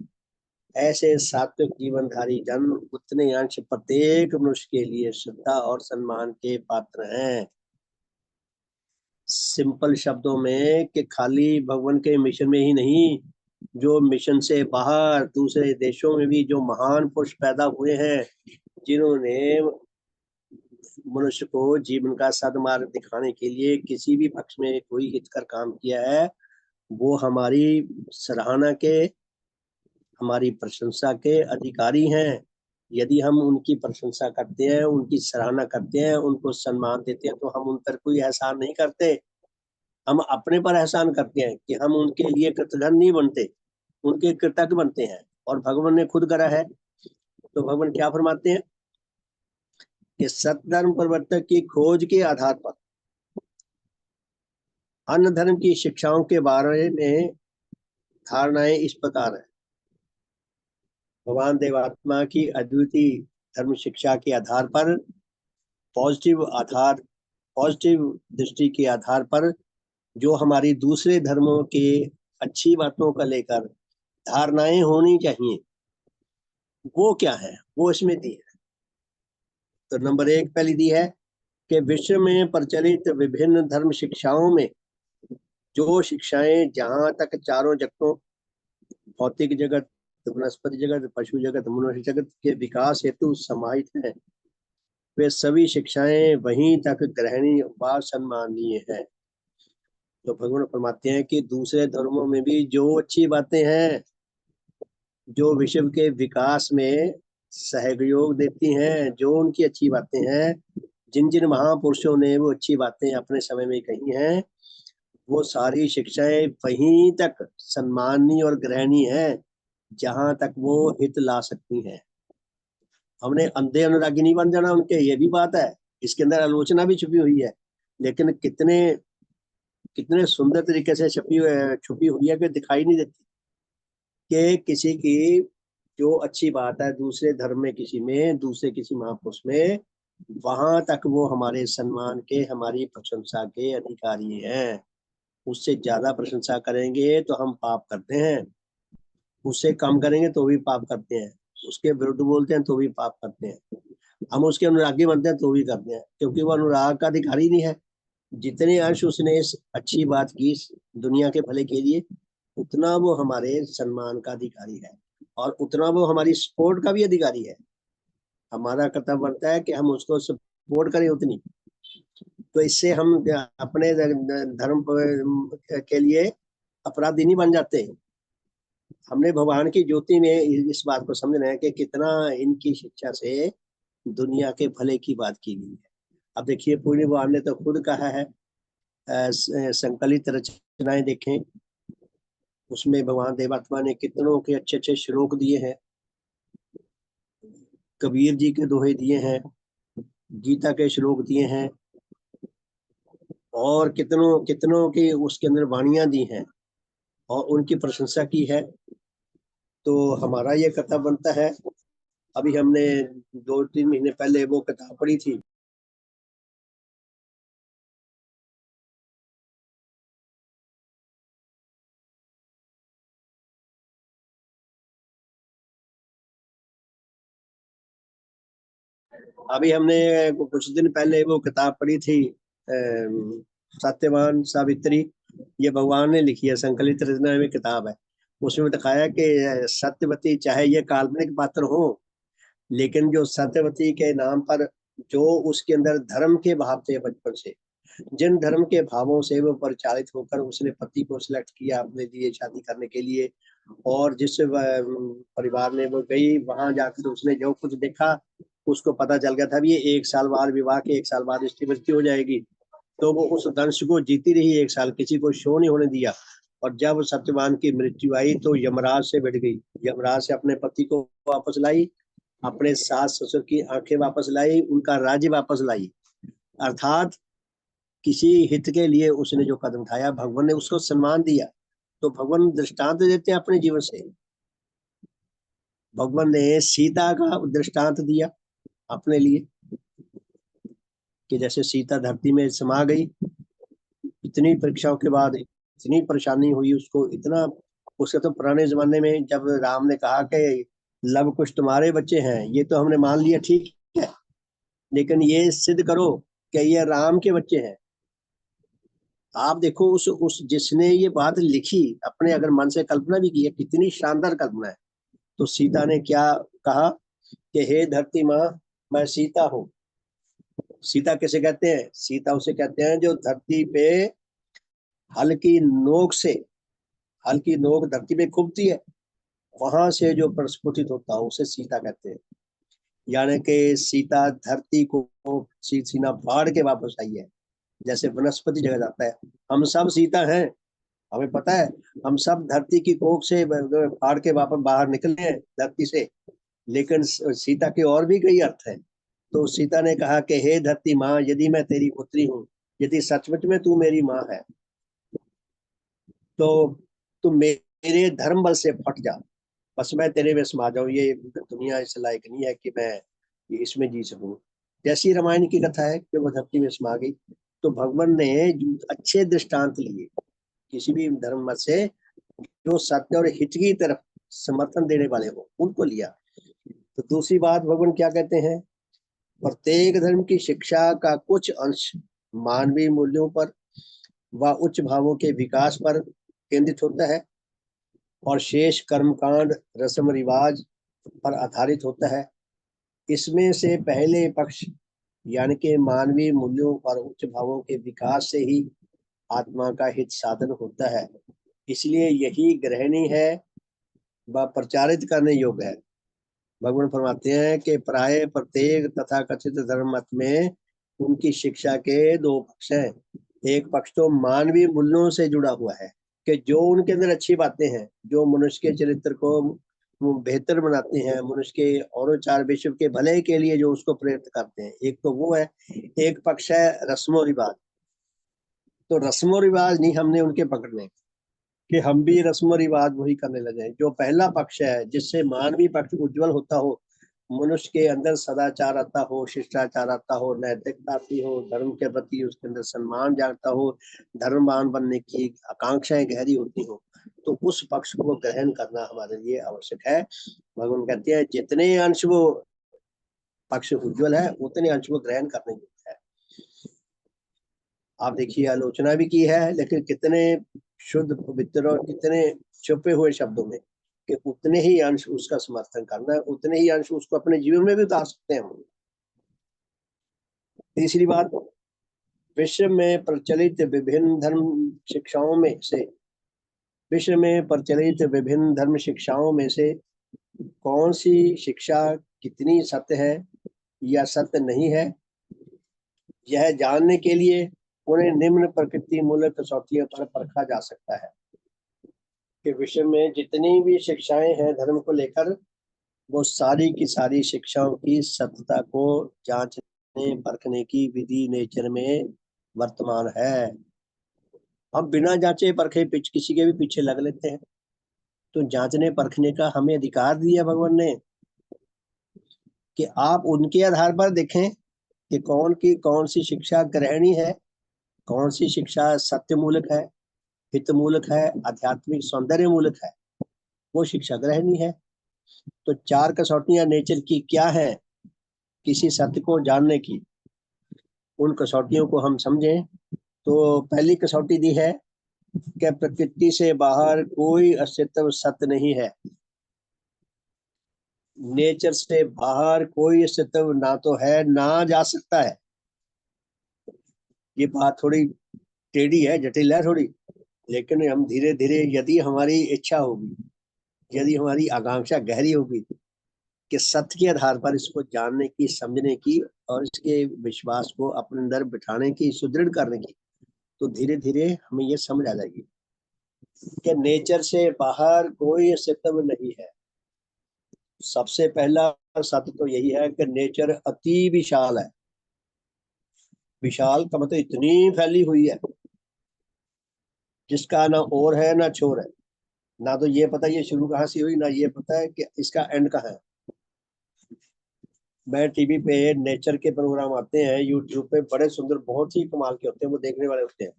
ऐसे सात्विक जीवनधारी जन उतने अंश प्रत्येक मनुष्य के लिए श्रद्धा और सम्मान के पात्र हैं। सिंपल शब्दों में कि खाली भगवान के मिशन में ही नहीं, जो मिशन से बाहर दूसरे देशों में भी जो महान पुरुष पैदा हुए हैं, जिन्होंने मनुष्य को जीवन का सदमार्ग दिखाने के लिए किसी भी पक्ष में कोई हितकर काम किया है, वो हमारी सराहना के, हमारी प्रशंसा के अधिकारी हैं। यदि हम उनकी प्रशंसा करते हैं, उनकी सराहना करते हैं, उनको सम्मान देते हैं, तो हम उन पर कोई एहसान नहीं करते, हम अपने पर एहसान करते हैं कि हम उनके लिए कृतज्ञ नहीं बनते, उनके कृतज्ञ बनते हैं। और भगवान ने खुद करा है। तो भगवान क्या फरमाते हैं कि सत्धर्म प्रवर्तक की खोज के आधार पर अन्य धर्म की शिक्षाओं के बारे में धारणाएं इस प्रकार है। भगवान देवात्मा की अद्वितीय धर्म शिक्षा के आधार पर, पॉजिटिव दृष्टि के आधार पर जो हमारी दूसरे धर्मों के अच्छी बातों को लेकर धारणाएं होनी चाहिए, वो क्या है, वो इसमें दी है। तो नंबर 1 पहली दी है कि विश्व में प्रचलित विभिन्न धर्म शिक्षाओं में जो शिक्षाएं जहां तक चारों जगतों, भौतिक जगत, वनस्पति जगत, पशु जगत, मनुष्य जगत के विकास हेतु समाहित है, वे सभी शिक्षाएं वहीं तक ग्रहणीय व सम्माननीय है। तो भगवान फरमाते हैं कि दूसरे धर्मों में भी जो अच्छी बातें हैं, जो विश्व के विकास में सहयोग देती हैं, जो उनकी अच्छी बातें हैं, जिन जिन महापुरुषों ने वो अच्छी बातें अपने समय में कही हैं, वो सारी शिक्षाएं वहीं तक सम्माननीय और ग्रहणीय हैं जहां तक वो हित ला सकती हैं। हमने अंधे अनुरागी नहीं बन जाना उनके, ये भी बात है, इसके अंदर आलोचना भी छुपी हुई है, लेकिन कितने कितने सुंदर तरीके से छुपी हुई है कि दिखाई नहीं देती कि किसी की जो अच्छी बात है दूसरे धर्म में, किसी में, दूसरे किसी महापुरुष में, वहां तक वो हमारे सम्मान के, हमारी प्रशंसा के अधिकारी हैं। उससे ज्यादा प्रशंसा करेंगे तो हम पाप करते हैं, उससे कम करेंगे तो भी पाप करते हैं, उसके विरुद्ध बोलते हैं तो भी पाप करते हैं, हम उसके अनुरागी बनते हैं तो भी करते हैं, क्योंकि वो अनुराग का अधिकारी नहीं है। जितने अंश उसने इस अच्छी बात की दुनिया के भले के लिए, उतना वो हमारे सम्मान का अधिकारी है और उतना वो हमारी सपोर्ट का भी अधिकारी है। हमारा कर्तव्य बनता है कि हम उसको सपोर्ट करें उतनी। तो इससे हम अपने धर्म के लिए अपराधी नहीं बन जाते। हमने भगवान की ज्योति में इस बात को समझना है कि कितना इनकी शिक्षा से दुनिया के भले की बात की गई है। अब देखिए, पूर्णी भगवान ने तो खुद कहा है, संकलित रचनाएं देखें, उसमें भगवान देवात्मा ने कितनों के अच्छे अच्छे श्लोक दिए हैं, कबीर जी के दोहे दिए हैं, गीता के श्लोक दिए हैं, और कितनों कितनों की उसके अंदर वाणियां दी हैं और उनकी प्रशंसा की है। तो हमारा ये कर्तव्य बनता है। अभी हमने 2-3 महीने पहले वो किताब पढ़ी थी, अभी हमने कुछ दिन पहले वो किताब पढ़ी थी, सत्यवान सावित्री। ये भगवान ने लिखी है, संकलित रचना में किताब है। उसमें दिखाया कि सत्यवती चाहे ये काल्पनिक पात्र हो, लेकिन जो सत्यवती के नाम पर जो उसके अंदर धर्म के भाव थे बचपन से, जिन धर्म के भावों से वो परिचालित होकर उसने पति को सिलेक्ट किया अपने लिए शादी करने के लिए, और जिस परिवार ने वो गई, वहां जाकर उसने जो कुछ देखा, उसको पता चल गया था भी ये 1 साल बाद विवाह के 1 साल बाद इसकी मृत्यु हो जाएगी। तो वो उस दंश को जीती रही 1 साल, किसी को शो नहीं होने दिया। और जब सत्यवान की मृत्यु आई तो यमराज से भिड़ गई, यमराज से अपने पति को वापस लाई, अपने सास ससुर की आंखें वापस लाई, उनका राज्य वापस लाई। अर्थात किसी हित के लिए उसने जो कदम उठाया, भगवान ने उसको सम्मान दिया। तो भगवान दृष्टांत देते हैं अपने जीवन से। भगवान ने सीता का दृष्टांत दिया अपने लिए कि जैसे सीता धरती में समा गई, इतनी परीक्षाओं के बाद, इतनी परेशानी हुई उसको, इतना, उसके तो पुराने जमाने में जब राम ने कहा कि लव कुश तुम्हारे बच्चे हैं, ये तो हमने मान लिया, ठीक है, लेकिन ये सिद्ध करो कि ये राम के बच्चे हैं। आप देखो, उस जिसने ये बात लिखी, अपने अगर मन से कल्पना भी की है, कितनी शानदार कल्पना है। तो सीता ने क्या कहा कि हे धरती माँ, मैं सीता हूँ। सीता किसे कहते हैं? सीता उसे कहते हैं जो धरती पे हल्की नोक से, हल्की नोक धरती पे खुबती है, वहां से जो प्रस्फुटित होता है उसे सीता कहते हैं। यानी कि सीता धरती को सीना फाड़ के वापस आई है, जैसे वनस्पति जगह जाता है। हम सब सीता हैं, हमें पता है, हम सब धरती की कोख से फाड़ के वापस बाहर निकले हैं धरती से, लेकिन सीता के और भी कई अर्थ हैं। तो सीता ने कहा कि हे धरती माँ, यदि मैं तेरी पुत्री हूँ, यदि सचमुच में तू मेरी माँ है, तो तुम मेरे धर्म बल से फट जा, बस मैं तेरे में समा जाऊं, ये दुनिया इस लायक नहीं है कि मैं इसमें जी सकूं। जैसी रामायण की कथा है कि वो धरती में समा गई, तो भगवान ने अच्छे दृष्टांत लिए किसी भी धर्म मत से, जो सत्य और हित की तरफ समर्थन देने वाले हो उनको लिया। तो दूसरी बात भगवान क्या कहते हैं, प्रत्येक धर्म की शिक्षा का कुछ अंश मानवीय मूल्यों पर व उच्च भावों के विकास पर केंद्रित होता है और शेष कर्मकांड रस्म रिवाज पर आधारित होता है। इसमें से पहले पक्ष यानी कि मानवीय मूल्यों और उच्च भावों के विकास से ही आत्मा का हित साधन होता है, इसलिए यही ग्रहणी है व प्रचारित करने योग्य है। भगवान फरमाते हैं कि प्राय प्रत्येक तथा कथित धर्म मत में उनकी शिक्षा के दो पक्ष हैं। एक पक्ष तो मानवीय मूल्यों से जुड़ा हुआ है कि जो उनके अंदर अच्छी बातें हैं, जो मनुष्य के चरित्र को बेहतर बनाते हैं, मनुष्य के और चार विश्व के भले के लिए जो उसको प्रेरित करते हैं, एक तो वो है। एक पक्ष है रस्मो रिवाज। तो रस्मो रिवाज नहीं हमने उनके पकड़ने कि हम भी रस्म रिवाज वही करने लगे। जो पहला पक्ष है जिससे मानवीय पक्ष उज्जवल होता हो, मनुष्य के अंदर सदाचार आता हो, शिष्टाचार आता हो, नैतिकता आती हो, धर्म के प्रति उसके अंदर सम्मान जागता हो, धर्मवान बनने की आकांक्षाएं गहरी होती हो, तो उस पक्ष को ग्रहण करना हमारे लिए आवश्यक है। भगवान कहते हैं जितने अंश वो पक्ष उज्जवल है उतने अंश को ग्रहण करने योग्य है। आप देखिए आलोचना भी की है, लेकिन कितने शुद्ध पवित्र और कितने छुपे हुए शब्दों में कि उतने ही अंश उसका समर्थन करना है, उतने ही अंश उसको अपने जीवन में भी उतार सकते हैं हम। तीसरी बात, विश्व में प्रचलित विभिन्न धर्म शिक्षाओं में से विश्व में प्रचलित विभिन्न धर्म शिक्षाओं में से कौन सी शिक्षा कितनी सत्य है या सत्य नहीं है, यह जानने के लिए उन्हें निम्न प्रकृति मूलक कसौटियों पर परखा जा सकता है कि विश्व में जितनी भी शिक्षाएं हैं धर्म को लेकर, वो सारी की सारी शिक्षाओं की सत्यता को जांचने परखने की विधि नेचर में वर्तमान है। हम बिना जांचे परखे किसी के भी पीछे लग लेते हैं। तो जांचने परखने का हमें अधिकार दिया भगवान ने कि आप उनके आधार पर देखें कि कौन सी शिक्षा ग्रहणी है, कौन सी शिक्षा सत्य मूलक है, हित मूलक है, आध्यात्मिक सौंदर्य मूलक है, वो शिक्षा ग्रहणी है। तो चार कसौटियां नेचर की क्या है किसी सत्य को जानने की, उन कसौटियों को हम समझें। तो पहली कसौटी दी है कि प्रकृति से बाहर कोई अस्तित्व सत्य नहीं है। नेचर से बाहर कोई अस्तित्व ना तो है ना जा सकता है। ये बात थोड़ी टेढ़ी है, जटिल है थोड़ी, लेकिन हम धीरे धीरे यदि हमारी इच्छा होगी, यदि हमारी आकांक्षा गहरी होगी कि सत्य के आधार पर इसको जानने की, समझने की और इसके विश्वास को अपने अंदर बिठाने की, सुदृढ़ करने की, तो धीरे धीरे हमें ये समझ आ जाएगी कि नेचर से बाहर कोई अस्तित्व नहीं है। सबसे पहला सत्य तो यही है कि नेचर अति विशाल है। विशाल का मतलब इतनी फैली हुई है जिसका ना और है ना छोर है, ना तो ये पता ये शुरू कहाँ से हुई, ना ये पता है कि इसका एंड कहाँ है। मैं टीवी पे नेचर के प्रोग्राम आते हैं यूट्यूब पे, बड़े सुंदर बहुत ही कमाल के होते हैं, वो देखने वाले होते हैं।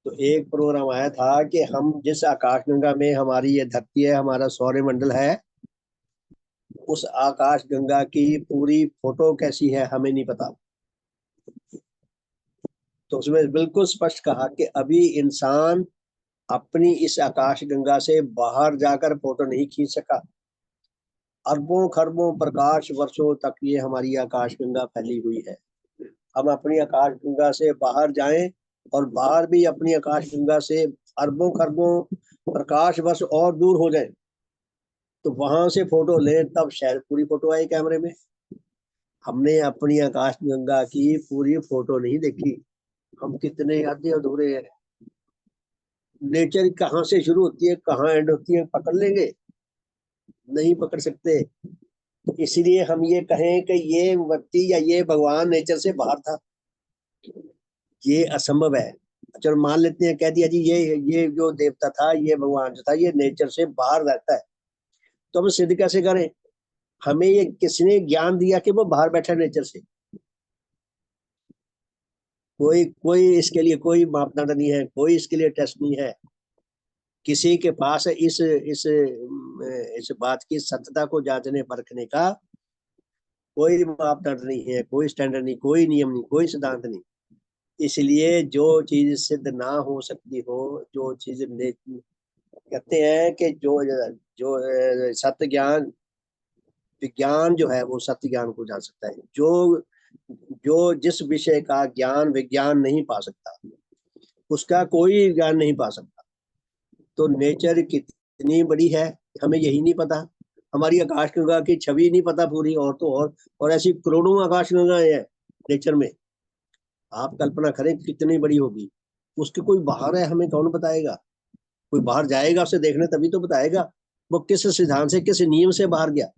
तो एक प्रोग्राम आया था कि हम जिस आकाशगंगा में हमारी ये धरती है, हमारा सौरमंडल है, उस आकाशगंगा की पूरी फोटो कैसी है हमें नहीं पता। तो उसमें बिल्कुल स्पष्ट कहा कि अभी इंसान अपनी इस आकाशगंगा से बाहर जाकर फोटो नहीं खींच सका। अरबों खरबों प्रकाश वर्षों तक ये हमारी आकाशगंगा फैली हुई है। हम अपनी आकाशगंगा से बाहर जाएं और बाहर भी अपनी आकाशगंगा से अरबों खरबों प्रकाश वर्ष और दूर हो जाए, तो वहां से फोटो लें, तब शायद पूरी फोटो आए कैमरे में। हमने अपनी आकाशगंगा की पूरी फोटो नहीं देखी, हम कितने आधे अधूरे हैं। नेचर कहाँ से शुरू होती है कहाँ एंड होती है पकड़ लेंगे, नहीं पकड़ सकते। तो इसलिए हम ये कहें कि ये व्यक्ति या ये भगवान नेचर से बाहर था, ये असंभव है। चलो मान लेते हैं, कह दिया जी ये जो देवता था, ये भगवान जो था, ये नेचर से बाहर रहता है, तो हम सिद्ध कैसे करें? हमें ये किसने ज्ञान दिया कि वो बाहर बैठा है नेचर से? कोई कोई इसके लिए कोई मापदंड नहीं है, कोई इसके लिए टेस्ट नहीं है। किसी के पास इस बात की सत्यता को जांचने परखने का कोई मापदंड नहीं है, कोई स्टैंडर्ड नहीं, कोई नियम नहीं, कोई सिद्धांत नहीं। इसलिए जो चीज सिद्ध ना हो सकती हो, जो चीज कहते हैं कि जो जो सत्य ज्ञान, विज्ञान जो है वो सत्य ज्ञान को जान सकता है। जो जो जिस विषय का ज्ञान विज्ञान नहीं पा सकता, उसका कोई ज्ञान नहीं पा सकता। तो नेचर कितनी बड़ी है हमें यही नहीं पता। हमारी आकाशगंगा की छवि नहीं पता पूरी, और तो और ऐसी करोड़ों आकाशगंगाएं हैं नेचर में। आप कल्पना करें कितनी बड़ी होगी। उसके कोई बाहर है हमें कौन बताएगा? कोई बाहर जाएगा उसे देखने तभी तो बताएगा। वो किस सिद्धांत से, किस नियम से बाहर गया,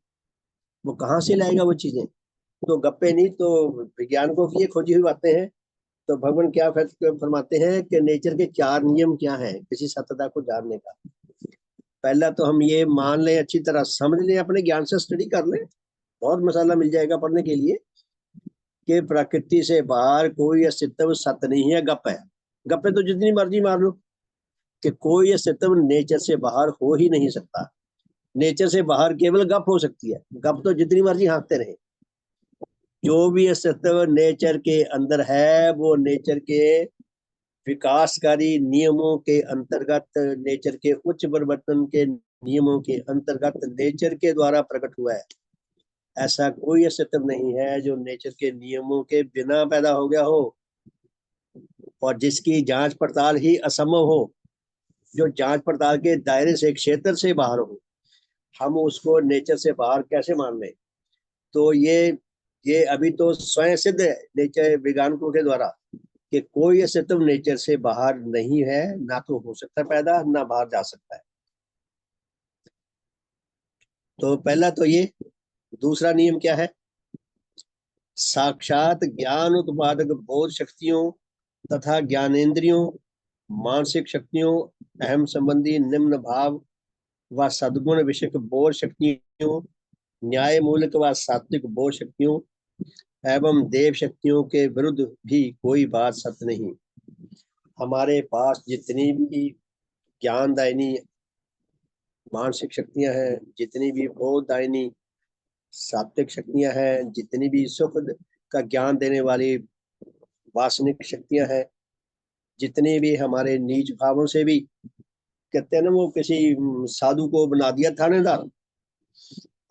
वो कहाँ से लाएगा वो चीजें? तो गप्पे नहीं, तो विज्ञान को ये खोजी हुई बातें हैं। तो भगवान क्या फरमाते हैं कि नेचर के 4 नियम क्या हैं किसी सत्यता को जानने का। पहला तो हम ये मान लें, अच्छी तरह समझ लें, अपने ज्ञान से स्टडी कर लें, बहुत मसाला मिल जाएगा पढ़ने के लिए, कि प्रकृति से बाहर कोई अस्तित्व सत्य नहीं है, गप है। गप्पे तो जितनी मर्जी मार लो, कि कोई अस्तित्व नेचर से बाहर हो ही नहीं सकता। नेचर से बाहर केवल गप हो सकती है। गप तो जितनी मर्जी हाँकते रहे। जो भी अस्तित्व नेचर के अंदर है वो नेचर के विकासकारी नियमों के अंतर्गत, नेचर के उच्च परिवर्तन के नियमों के अंतर्गत नेचर के द्वारा प्रकट हुआ है। ऐसा कोई अस्तित्व नहीं है जो नेचर के नियमों के बिना पैदा हो गया हो और जिसकी जांच पड़ताल ही असंभव हो, जो जांच पड़ताल के दायरे से, क्षेत्र से बाहर हो। हम उसको नेचर से बाहर कैसे मान लें? तो ये अभी तो स्वयं सिद्ध है नेचर वैज्ञानिकों के द्वारा कि कोई अस्तित्व नेचर से बाहर नहीं है, ना तो हो सकता पैदा, ना बाहर जा सकता है। तो पहला तो ये। दूसरा नियम क्या है? साक्षात ज्ञान उत्पादक बोध शक्तियों तथा ज्ञानेन्द्रियों, मानसिक शक्तियों, अहम संबंधी निम्न भाव व सद्गुण विषयक बोध शक्तियों, न्याय मूलक व सात्विक बोध शक्तियों एवं देव शक्तियों के विरुद्ध भी कोई बात सत्य नहीं। हमारे पास जितनी भी ज्ञानदायिनी मानसिक शक्तियां हैं, जितनी भी बोधदायिनी सात्विक शक्तियां हैं, जितनी भी सुख का ज्ञान देने वाली वासनिक शक्तियां हैं, जितने भी हमारे नीच भावों से भी, कहते हैं ना, वो किसी साधु को बना दिया थानेदार।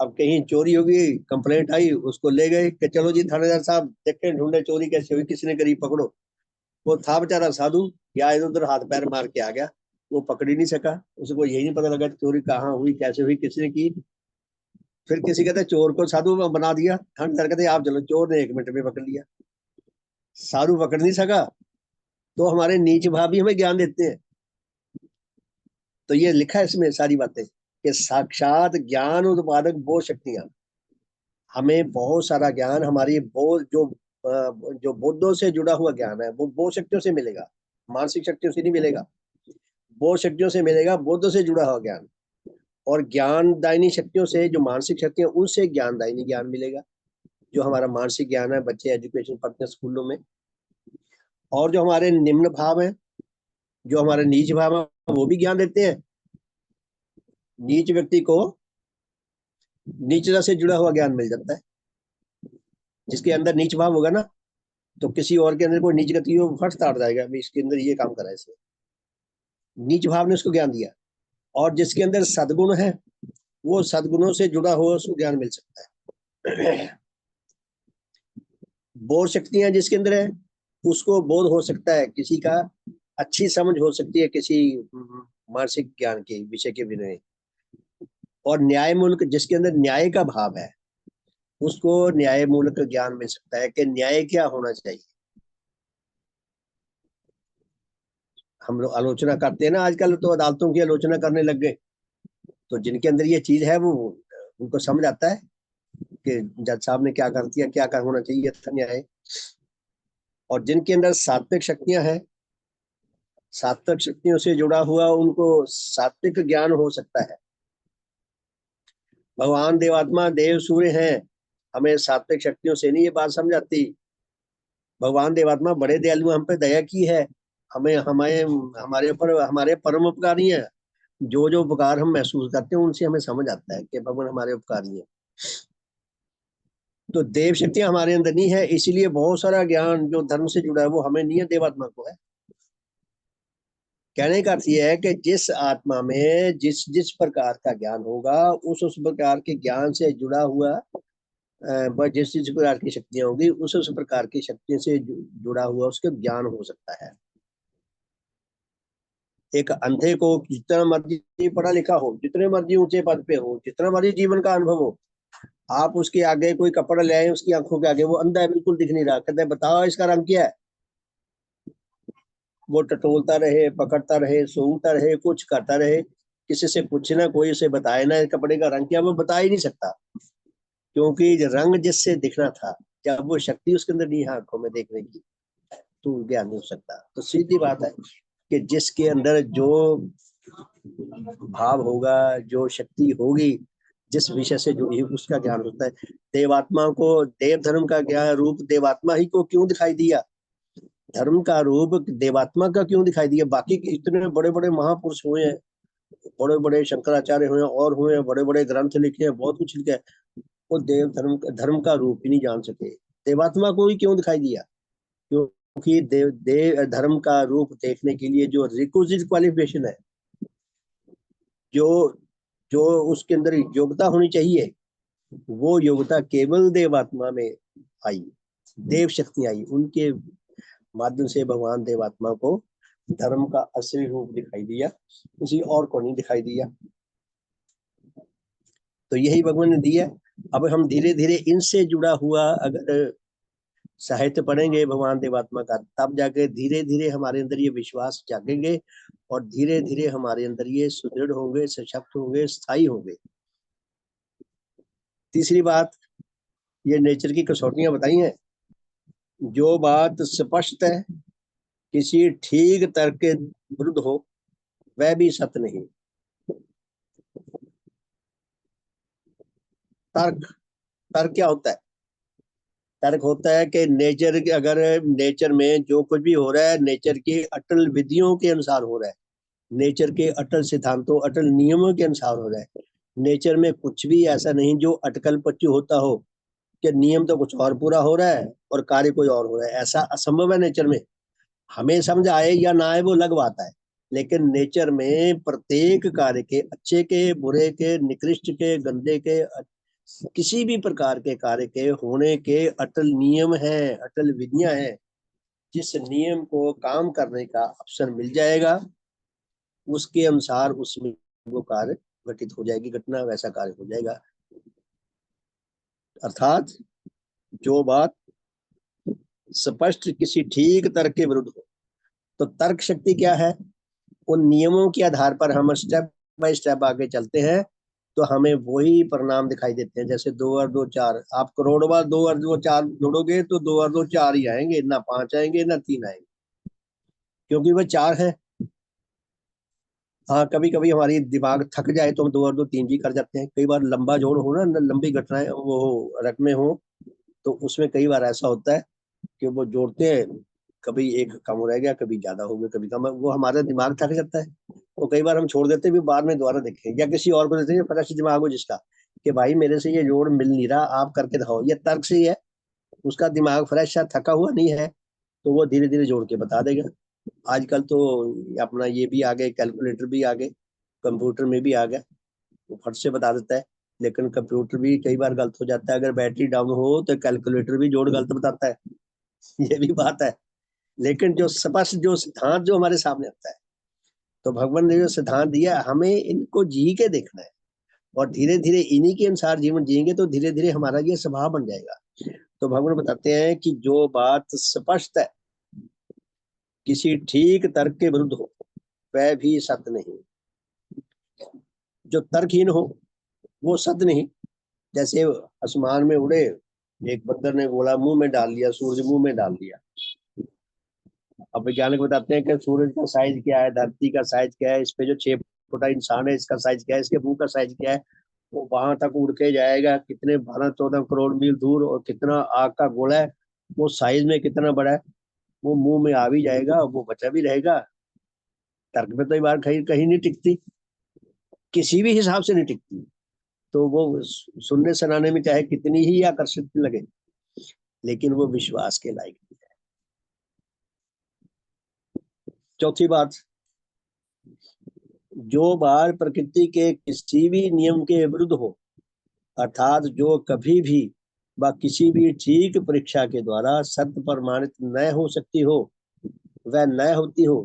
अब कहीं चोरी होगी, कंप्लेंट आई, उसको ले गए कि चलो जी थानेदार साहब देखें, ढूंढे चोरी कैसे हुई, किसने करी, पकड़ो। वो था बेचारा साधु, या इधर उधर हाथ पैर मार के आ गया, वो पकड़ ही नहीं सका। उसको यही नहीं पता लगा चोरी कहाँ हुई, कैसे हुई, किसने की। फिर किसी कहते चोर को साधु बना दिया, थानेदार कहते आप चलो, चोर ने 1 मिनट में पकड़ लिया। साधु पकड़ नहीं सका। तो हमारे नीच भाव भी हमें ज्ञान देते हैं। तो ये लिखा है इसमें सारी बातें कि साक्षात ज्ञान उत्पादक बोध शक्तियां, हमें बहुत सारा ज्ञान हमारी बोध जो बोधों से जुड़ा हुआ ज्ञान है वो बोध शक्तियों से मिलेगा, मानसिक शक्तियों से नहीं मिलेगा। बोध शक्तियों से मिलेगा, बोधों से जुड़ा हुआ ज्ञान। और ज्ञानदायिनी शक्तियों से, जो मानसिक शक्तियां, उनसे ज्ञानदायिनी ज्ञान मिलेगा। जो हमारा मानसिक ज्ञान है, बच्चे एजुकेशन पढ़ते हैं स्कूलों में। और जो हमारे निम्न भाव है, जो हमारे नीच भाव है, वो भी ज्ञान देते हैं। नीच व्यक्ति को नीचता से जुड़ा हुआ ज्ञान मिल जाता है। जिसके अंदर नीच भाव होगा ना, तो किसी और के अंदर कोई नीच गति हो, फट ताड़ जाएगा, अभी इसके अंदर ये काम करा है इसने, नीच भाव ने उसको ज्ञान दिया। और जिसके अंदर सद्गुण है, वो सद्गुणों से जुड़ा हुआ उसको ज्ञान मिल सकता है। बोध शक्तियां जिसके अंदर है, उसको बोध हो सकता है किसी का, अच्छी समझ हो सकती है किसी मानसिक ज्ञान के विषय के विषय। और न्याय मूलक, जिसके अंदर न्याय का भाव है, उसको न्याय मूलक ज्ञान मिल सकता है कि न्याय क्या होना चाहिए। हम लोग आलोचना करते हैं ना आजकल, तो अदालतों की आलोचना करने लग गए। तो जिनके अंदर ये चीज है वो, उनको समझ आता है कि जज साहब ने क्या कर दिया, क्या कर होना चाहिए था न्याय। और जिनके अंदर सात्विक शक्तियां हैं, सात्विक शक्तियों से जुड़ा हुआ उनको सात्विक ज्ञान हो सकता है। भगवान देवात्मा देव सूर्य हैं, हमें सात्विक शक्तियों से नहीं ये बात समझ आती। भगवान देवात्मा बड़े दयालु, हम पे दया की है, हमें हमें हमारे ऊपर हमारे परम उपकारी है। जो जो उपकार हम महसूस करते हैं उनसे हमें समझ आता है कि भगवान हमारे उपकारी है। तो देव शक्तियां हमारे अंदर नहीं है, इसलिए बहुत सारा ज्ञान जो धर्म से जुड़ा है वो हमें नहीं है, देवात्मा को है। कहने का अर्थ यह है कि जिस आत्मा में जिस जिस प्रकार का ज्ञान होगा उस प्रकार के ज्ञान से जुड़ा हुआ जिस जिस प्रकार की शक्तियां होगी उस प्रकार की शक्तियों से जुड़ा हुआ उसका ज्ञान हो सकता है। एक अंधे को जितना मर्जी पढ़ा लिखा हो, जितने मर्जी ऊंचे पद पे हो, जितना मर्जी जीवन का अनुभव हो, आप उसके आगे कोई कपड़ा ले आए उसकी आंखों के आगे, वो अंधा है, बिल्कुल दिख नहीं रहा, कहते बताओ इसका रंग क्या है। वो टटोलता रहे, पकड़ता रहे, सूंघता रहे, कुछ करता रहे, किसी से पूछना, कोई उसे बताए ना कपड़े का रंग क्या, वो बता ही नहीं सकता, क्योंकि रंग जिससे दिखना था, जब वो शक्ति उसके अंदर नहीं है आंखों में देखने की, तो ज्ञान नहीं हो सकता। तो सीधी बात है कि जिसके अंदर जो भाव होगा, जो शक्ति होगी, जिस विषय से जुड़ी उसका ज्ञान होता है। देवात्मा को देव धर्म का ज्ञान रूप देवात्मा ही को क्यों दिखाई दिया, धर्म का रूप देवात्मा का क्यों दिखाई दिया। बाकी इतने बड़े बड़े महापुरुष हुए हैं, बड़े बड़े शंकराचार्य हुए हैं और हुए हैं, बड़े बड़े ग्रंथ लिखे हैं, बहुत कुछ लिखे हैं, वो देव धर्म का रूप ही नहीं जान सके। देवात्मा को ही क्यों दिखाई दिया, क्योंकि देव धर्म का रूप देखने के लिए जो रिक्विजिट क्वालिफिकेशन है, जो जो उसके अंदर योग्यता होनी चाहिए, वो योग्यता केवल देवात्मा में आई, देव शक्ति आई, उनके माध्यम से भगवान देवात्मा को धर्म का असली रूप दिखाई दिया, किसी और को नहीं दिखाई दिया। तो यही भगवान ने दिया। अब हम धीरे धीरे इनसे जुड़ा हुआ अगर साहित्य पढ़ेंगे भगवान देवात्मा का, तब जाके धीरे धीरे हमारे अंदर ये विश्वास जागेंगे और धीरे धीरे हमारे अंदर ये सुदृढ़ होंगे, सशक्त होंगे, स्थायी होंगे। तीसरी बात, ये नेचर की कसौटियां बताई हैं। जो बात स्पष्ट है, किसी ठीक तर्क के विरुद्ध हो, वह भी सत्य नहीं। तर्क, तर्क क्या होता है? तर्क होता है कि नेचर के, अगर नेचर में जो कुछ भी हो रहा है नेचर की अटल विधियों के अनुसार हो रहा है, नेचर के अटल सिद्धांतों, अटल नियमों के अनुसार हो रहा है। नेचर में कुछ भी ऐसा नहीं जो अटकल पच्चू होता हो कि नियम तो कुछ और पूरा हो रहा है और कार्य कोई और हो रहा है, ऐसा असंभव है नेचर में। हमें समझ आए या ना आए वो अलग बात है, लेकिन नेचर में प्रत्येक कार्य के, अच्छे के, बुरे के, निकृष्ट के, गंदे के, किसी भी प्रकार के कार्य के होने के अटल नियम है, अटल विधियां हैं। जिस नियम को काम करने का अवसर मिल जाएगा उसके अनुसार उसमें वो कार्य घटित हो जाएगी, घटना वैसा कार्य हो जाएगा। अर्थात जो बात स्पष्ट किसी ठीक तर्क के विरुद्ध हो, तो तर्क शक्ति क्या है? उन नियमों के आधार पर हम स्टेप बाय स्टेप आगे चलते हैं तो हमें वही परिणाम दिखाई देते हैं। जैसे 2 और 2 4, आप करोड़ बार 2 और 2 4 जोड़ोगे तो 2 और 2 4 ही आएंगे, ना 5 आएंगे ना 3 आएंगे, क्योंकि वह 4 है। हाँ, कभी कभी हमारी दिमाग थक जाए तो हम 2 और 2 3 भी कर जाते हैं। कई बार लंबा जोड़ हो ना, लंबी घटनाएं वो रकमें हो, तो उसमें कई बार ऐसा होता है कि वो जोड़ते हैं, कभी एक कम रह गया, कभी ज्यादा हो गया, कभी कम, वो हमारा दिमाग थक जाता है। तो कई बार हम छोड़ देते हैं, भी बाद में दोबारा देखें, या किसी और को देते हैं फ्रेश दिमाग हो जिसका, कि भाई मेरे से ये जोड़ मिल नहीं रहा, आप करके दिखाओ। ये तर्क से ही है, उसका दिमाग फ्रेश है, थका हुआ नहीं है, तो वो धीरे धीरे जोड़ के बता देगा। आजकल तो अपना ये भी आ गए, कैलकुलेटर भी आ गए, कंप्यूटर में भी आ गया, वो फट से बता देता है। लेकिन कंप्यूटर भी कई बार गलत हो जाता है, अगर बैटरी डाउन हो तो कैलकुलेटर भी जोड़ गलत बताता है ये भी बात है। लेकिन जो स्पष्ट जो सिद्धांत जो हमारे सामने आता है, तो भगवान ने जो सिद्धांत दिया हमें इनको जी के देखना है, और धीरे धीरे इन्हीं के अनुसार जीवन जिएंगे तो धीरे धीरे हमारा ये स्वभाव बन जाएगा। तो भगवान बताते हैं कि जो बात स्पष्ट है, किसी ठीक तर्क के विरुद्ध हो, वह भी सत्य नहीं। जो तर्कहीन हो वो सत्य नहीं। जैसे आसमान में उड़े, एक बंदर ने गोला मुंह में डाल लिया, सूरज मुंह में डाल दिया, अब वैज्ञानिक बताते हैं कि सूरज का साइज क्या है, धरती का साइज क्या है, इस पे जो 6 फुटा इंसान है इसका साइज क्या है, इसके मुंह का साइज क्या है। वो वहां तक उड़ के जाएगा कितने 12-14 करोड़ मील दूर, और कितना आग का गोला है, वो साइज में कितना बड़ा है, वो मुंह में आ भी जाएगा, वो बचा भी रहेगा। तर्क में तो ये बात कहीं कहीं नहीं टिकती, किसी भी हिसाब से नहीं टिकती। तो वो सुनने सुनाने में चाहे कितनी ही आकर्षित लगे, लेकिन वो विश्वास के लायक नहीं है। चौथी बात, जो बात प्रकृति के किसी भी नियम के विरुद्ध हो, अर्थात जो कभी भी व किसी भी ठीक परीक्षा के द्वारा सत्य प्रमाणित न हो सकती हो, वह न होती हो,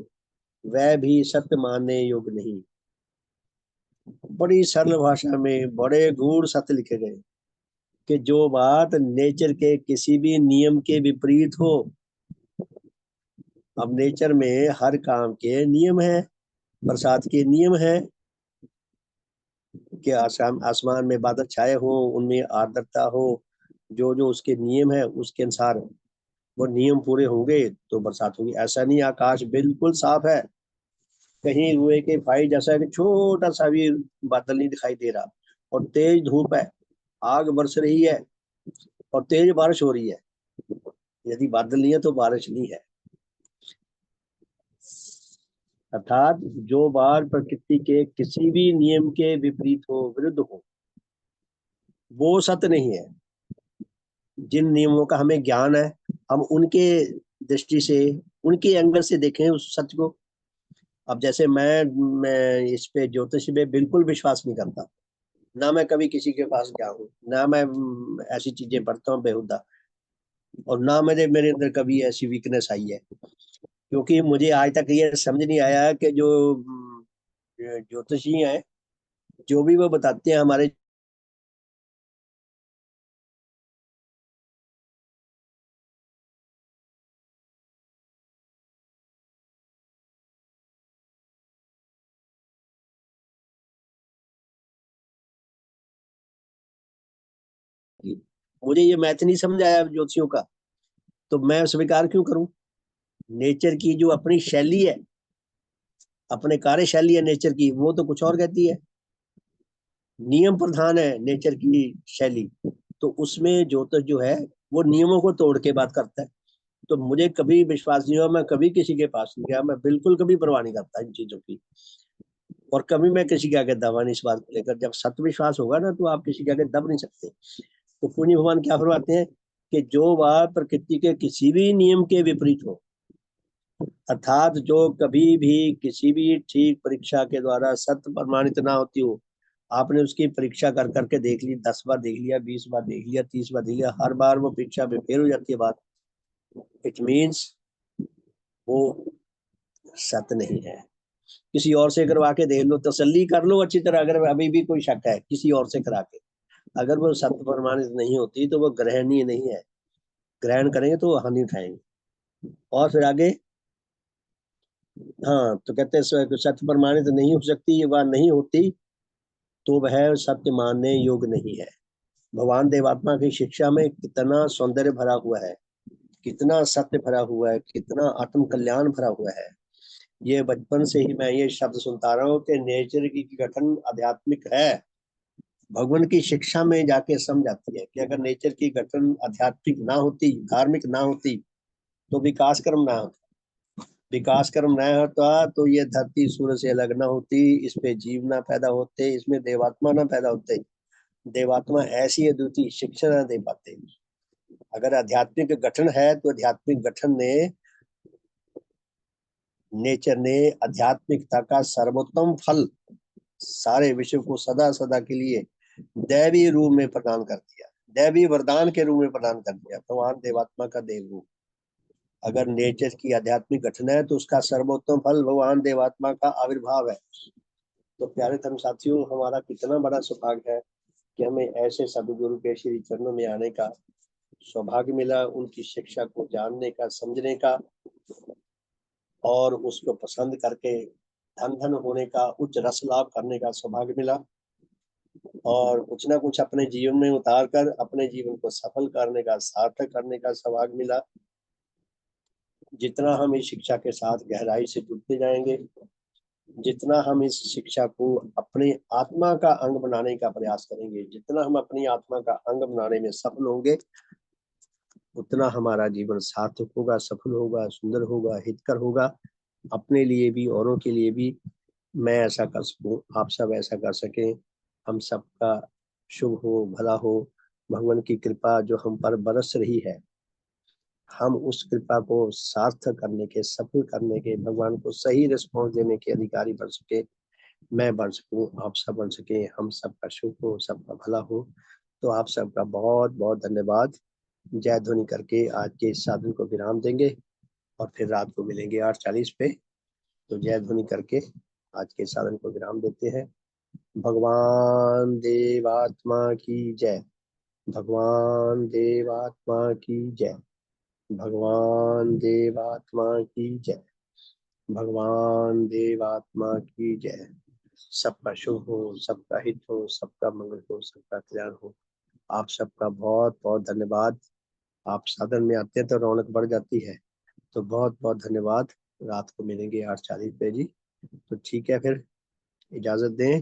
वह भी सत्य मानने योग्य नहीं। बड़ी सरल भाषा में बड़े गूढ़ सत्य लिखे गए कि जो बात नेचर के किसी भी नियम के विपरीत हो। अब नेचर में हर काम के नियम है, बरसात के नियम है कि आसमान में बादल छाए हो, उनमें आर्द्रता हो, जो जो उसके नियम है उसके अनुसार वो नियम पूरे होंगे तो बरसात होगी। ऐसा नहीं आकाश बिल्कुल साफ है, कहीं रुए के भाई जैसा कि छोटा सा भी बादल नहीं दिखाई दे रहा, और तेज धूप है, आग बरस रही है, और तेज बारिश हो रही है। यदि बादल नहीं है तो बारिश नहीं है। अर्थात जो बात प्रकृति के किसी भी नियम के विपरीत हो, विरुद्ध हो, वो सत्य नहीं है। जिन नियमों का हमें ज्ञान है, हम उनके दृष्टि से, उनके एंगल से देखें उस सत्य को। अब जैसे मैं इस पे ज्योतिष पे बिल्कुल विश्वास नहीं करता, ना मैं कभी किसी के पास गया हूँ, ना मैं ऐसी चीजें पढ़ता हूँ बेहुदा, और ना मेरे मेरे अंदर कभी ऐसी वीकनेस आई है। क्योंकि मुझे आज तक ये समझ नहीं आया कि जो ज्योतिषी हैं, जो भी वो बताते हैं हमारे, मुझे ये मैथ नहीं समझ आया ज्योतिषियों का, तो मैं स्वीकार क्यों करूं। नेचर की जो अपनी शैली है, अपने कार्यशैली है नेचर की, वो तो कुछ और कहती है। नियम प्रधान है नेचर की शैली, तो उसमें ज्योतिष जो है वो नियमों को तोड़ के बात करता है। तो मुझे कभी विश्वास नहीं हुआ, मैं कभी किसी के पास नहीं गया, मैं बिल्कुल कभी परवाह नहीं करता इन चीजों की, और कभी मैं किसी के आगे दबा नहीं इस बात को लेकर। जब सत्य विश्वास होगा ना तो आप किसी के आगे दब नहीं सकते। तो पुण्य भगवान क्या फरमाते हैं कि जो बात प्रकृति के किसी भी नियम के विपरीत हो, अर्थात जो कभी भी किसी भी ठीक परीक्षा के द्वारा सत्य प्रमाणित ना होती हो। आपने उसकी परीक्षा कर करके देख ली, 10 बार देख लिया, 20 बार देख लिया, 30 बार देख लिया, हर बार वो परीक्षा में फेल हो जाती है बात, इट मीन्स वो सत्य नहीं है। किसी और से करवा के देख लो, तसल्ली कर लो अच्छी तरह, अगर अभी भी कोई शक है किसी और से करा के, अगर वो सत्य प्रमाणित नहीं होती तो वो ग्रहणीय नहीं है। ग्रहण करेंगे तो हानि उठाएंगे। और फिर आगे, हाँ, तो कहते हैं सत्य प्रमाणित नहीं हो सकती, ये बात नहीं होती तो वह सत्य मानने योग्य नहीं है। भगवान देवात्मा की शिक्षा में कितना सौंदर्य भरा हुआ है, कितना सत्य भरा हुआ है, कितना आत्म कल्याण भरा हुआ है। ये बचपन से ही मैं ये शब्द सुनता रहा हूँ कि नेचर की गठन आध्यात्मिक है। भगवान की शिक्षा में जाके समझ आती है कि अगर नेचर की गठन आध्यात्मिक ना होती, धार्मिक ना होती, तो विकास कर्म ना होता। विकास कर्म न होता तो ये धरती सूर्य से अलग ना होती, इस पे जीव ना पैदा होते, इसमें देवात्मा ना पैदा होते। देवात्मा ऐसी अद्वितीय शिक्षा ना दे पाते। अगर आध्यात्मिक गठन है तो आध्यात्मिक गठन ने, नेचर ने आध्यात्मिकता का सर्वोत्तम फल सारे विश्व को सदा सदा के लिए दैवी रूप में प्रदान कर दिया, दैवी वरदान के रूप में प्रदान कर दिया, भगवान देवात्मा का देव रूप। अगर नेचर की आध्यात्मिक गठन है तो उसका सर्वोत्तम फल भगवान देवात्मा का आविर्भाव है। तो प्यारे धर्म साथियों, हमारा कितना बड़ा सौभाग्य है कि हमें ऐसे सदगुरु के श्री चरणों में आने का सौभाग्य मिला, उनकी शिक्षा को जानने का, समझने का, और उसको पसंद करके धन धन होने का, उच्च रस लाभ करने का सौभाग्य मिला, और कुछ ना कुछ अपने जीवन में उतार कर अपने जीवन को सफल करने का, सार्थक करने का सौभाग्य मिला। जितना हम इस शिक्षा के साथ गहराई से जुड़ते जाएंगे, जितना हम इस शिक्षा को अपनी आत्मा का अंग बनाने का प्रयास करेंगे, जितना हम अपनी आत्मा का अंग बनाने में सफल होंगे, उतना हमारा जीवन सार्थक होगा, सफल होगा, सुंदर होगा, हितकर होगा, अपने लिए भी औरों के लिए भी। मैं ऐसा कर सकूं, आप सब ऐसा कर सकें, हम सबका शुभ हो, भला हो। भगवान की कृपा जो हम पर बरस रही है, हम उस कृपा को सार्थक करने के, सफल करने के, भगवान को सही रिस्पॉन्स देने के अधिकारी बन सके, मैं बन सकूं, आप सब बन सके, हम सबका शुभ हो, सबका भला हो। तो आप सबका बहुत बहुत धन्यवाद। जय ध्वनि करके आज के इस साधन को विराम देंगे और फिर रात को मिलेंगे 8:40 पे। तो जय ध्वनि करके आज के साधन को विराम देते हैं। भगवान देवात्मा की जय। भगवान देवात्मा की जय। भगवान देवात्मा की जय। भगवान देवात्मा की जय। सबका शुभ हो, सबका हित हो, सबका मंगल हो, सबका कल्याण हो। आप सबका बहुत बहुत धन्यवाद। आप साधन में आते हैं तो रौनक बढ़ जाती है। तो बहुत बहुत धन्यवाद। रात को मिलेंगे 8:40 पे जी। तो ठीक है, फिर इजाजत दें,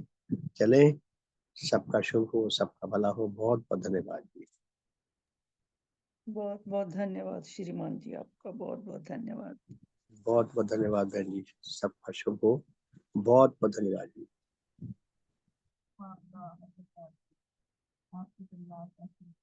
चलें। सबका शुभ हो, सबका भला हो। बहुत बहुत धन्यवाद जी। बहुत बहुत धन्यवाद श्रीमान जी, आपका बहुत बहुत धन्यवाद। बहुत बहुत धन्यवाद बहन जी। सबका शुभ हो। बहुत बहुत धन्यवाद जी। हाँ, हाँ, हाँ, हाँ, हाँ, हाँ, हाँ, हाँ, हाँ, हाँ,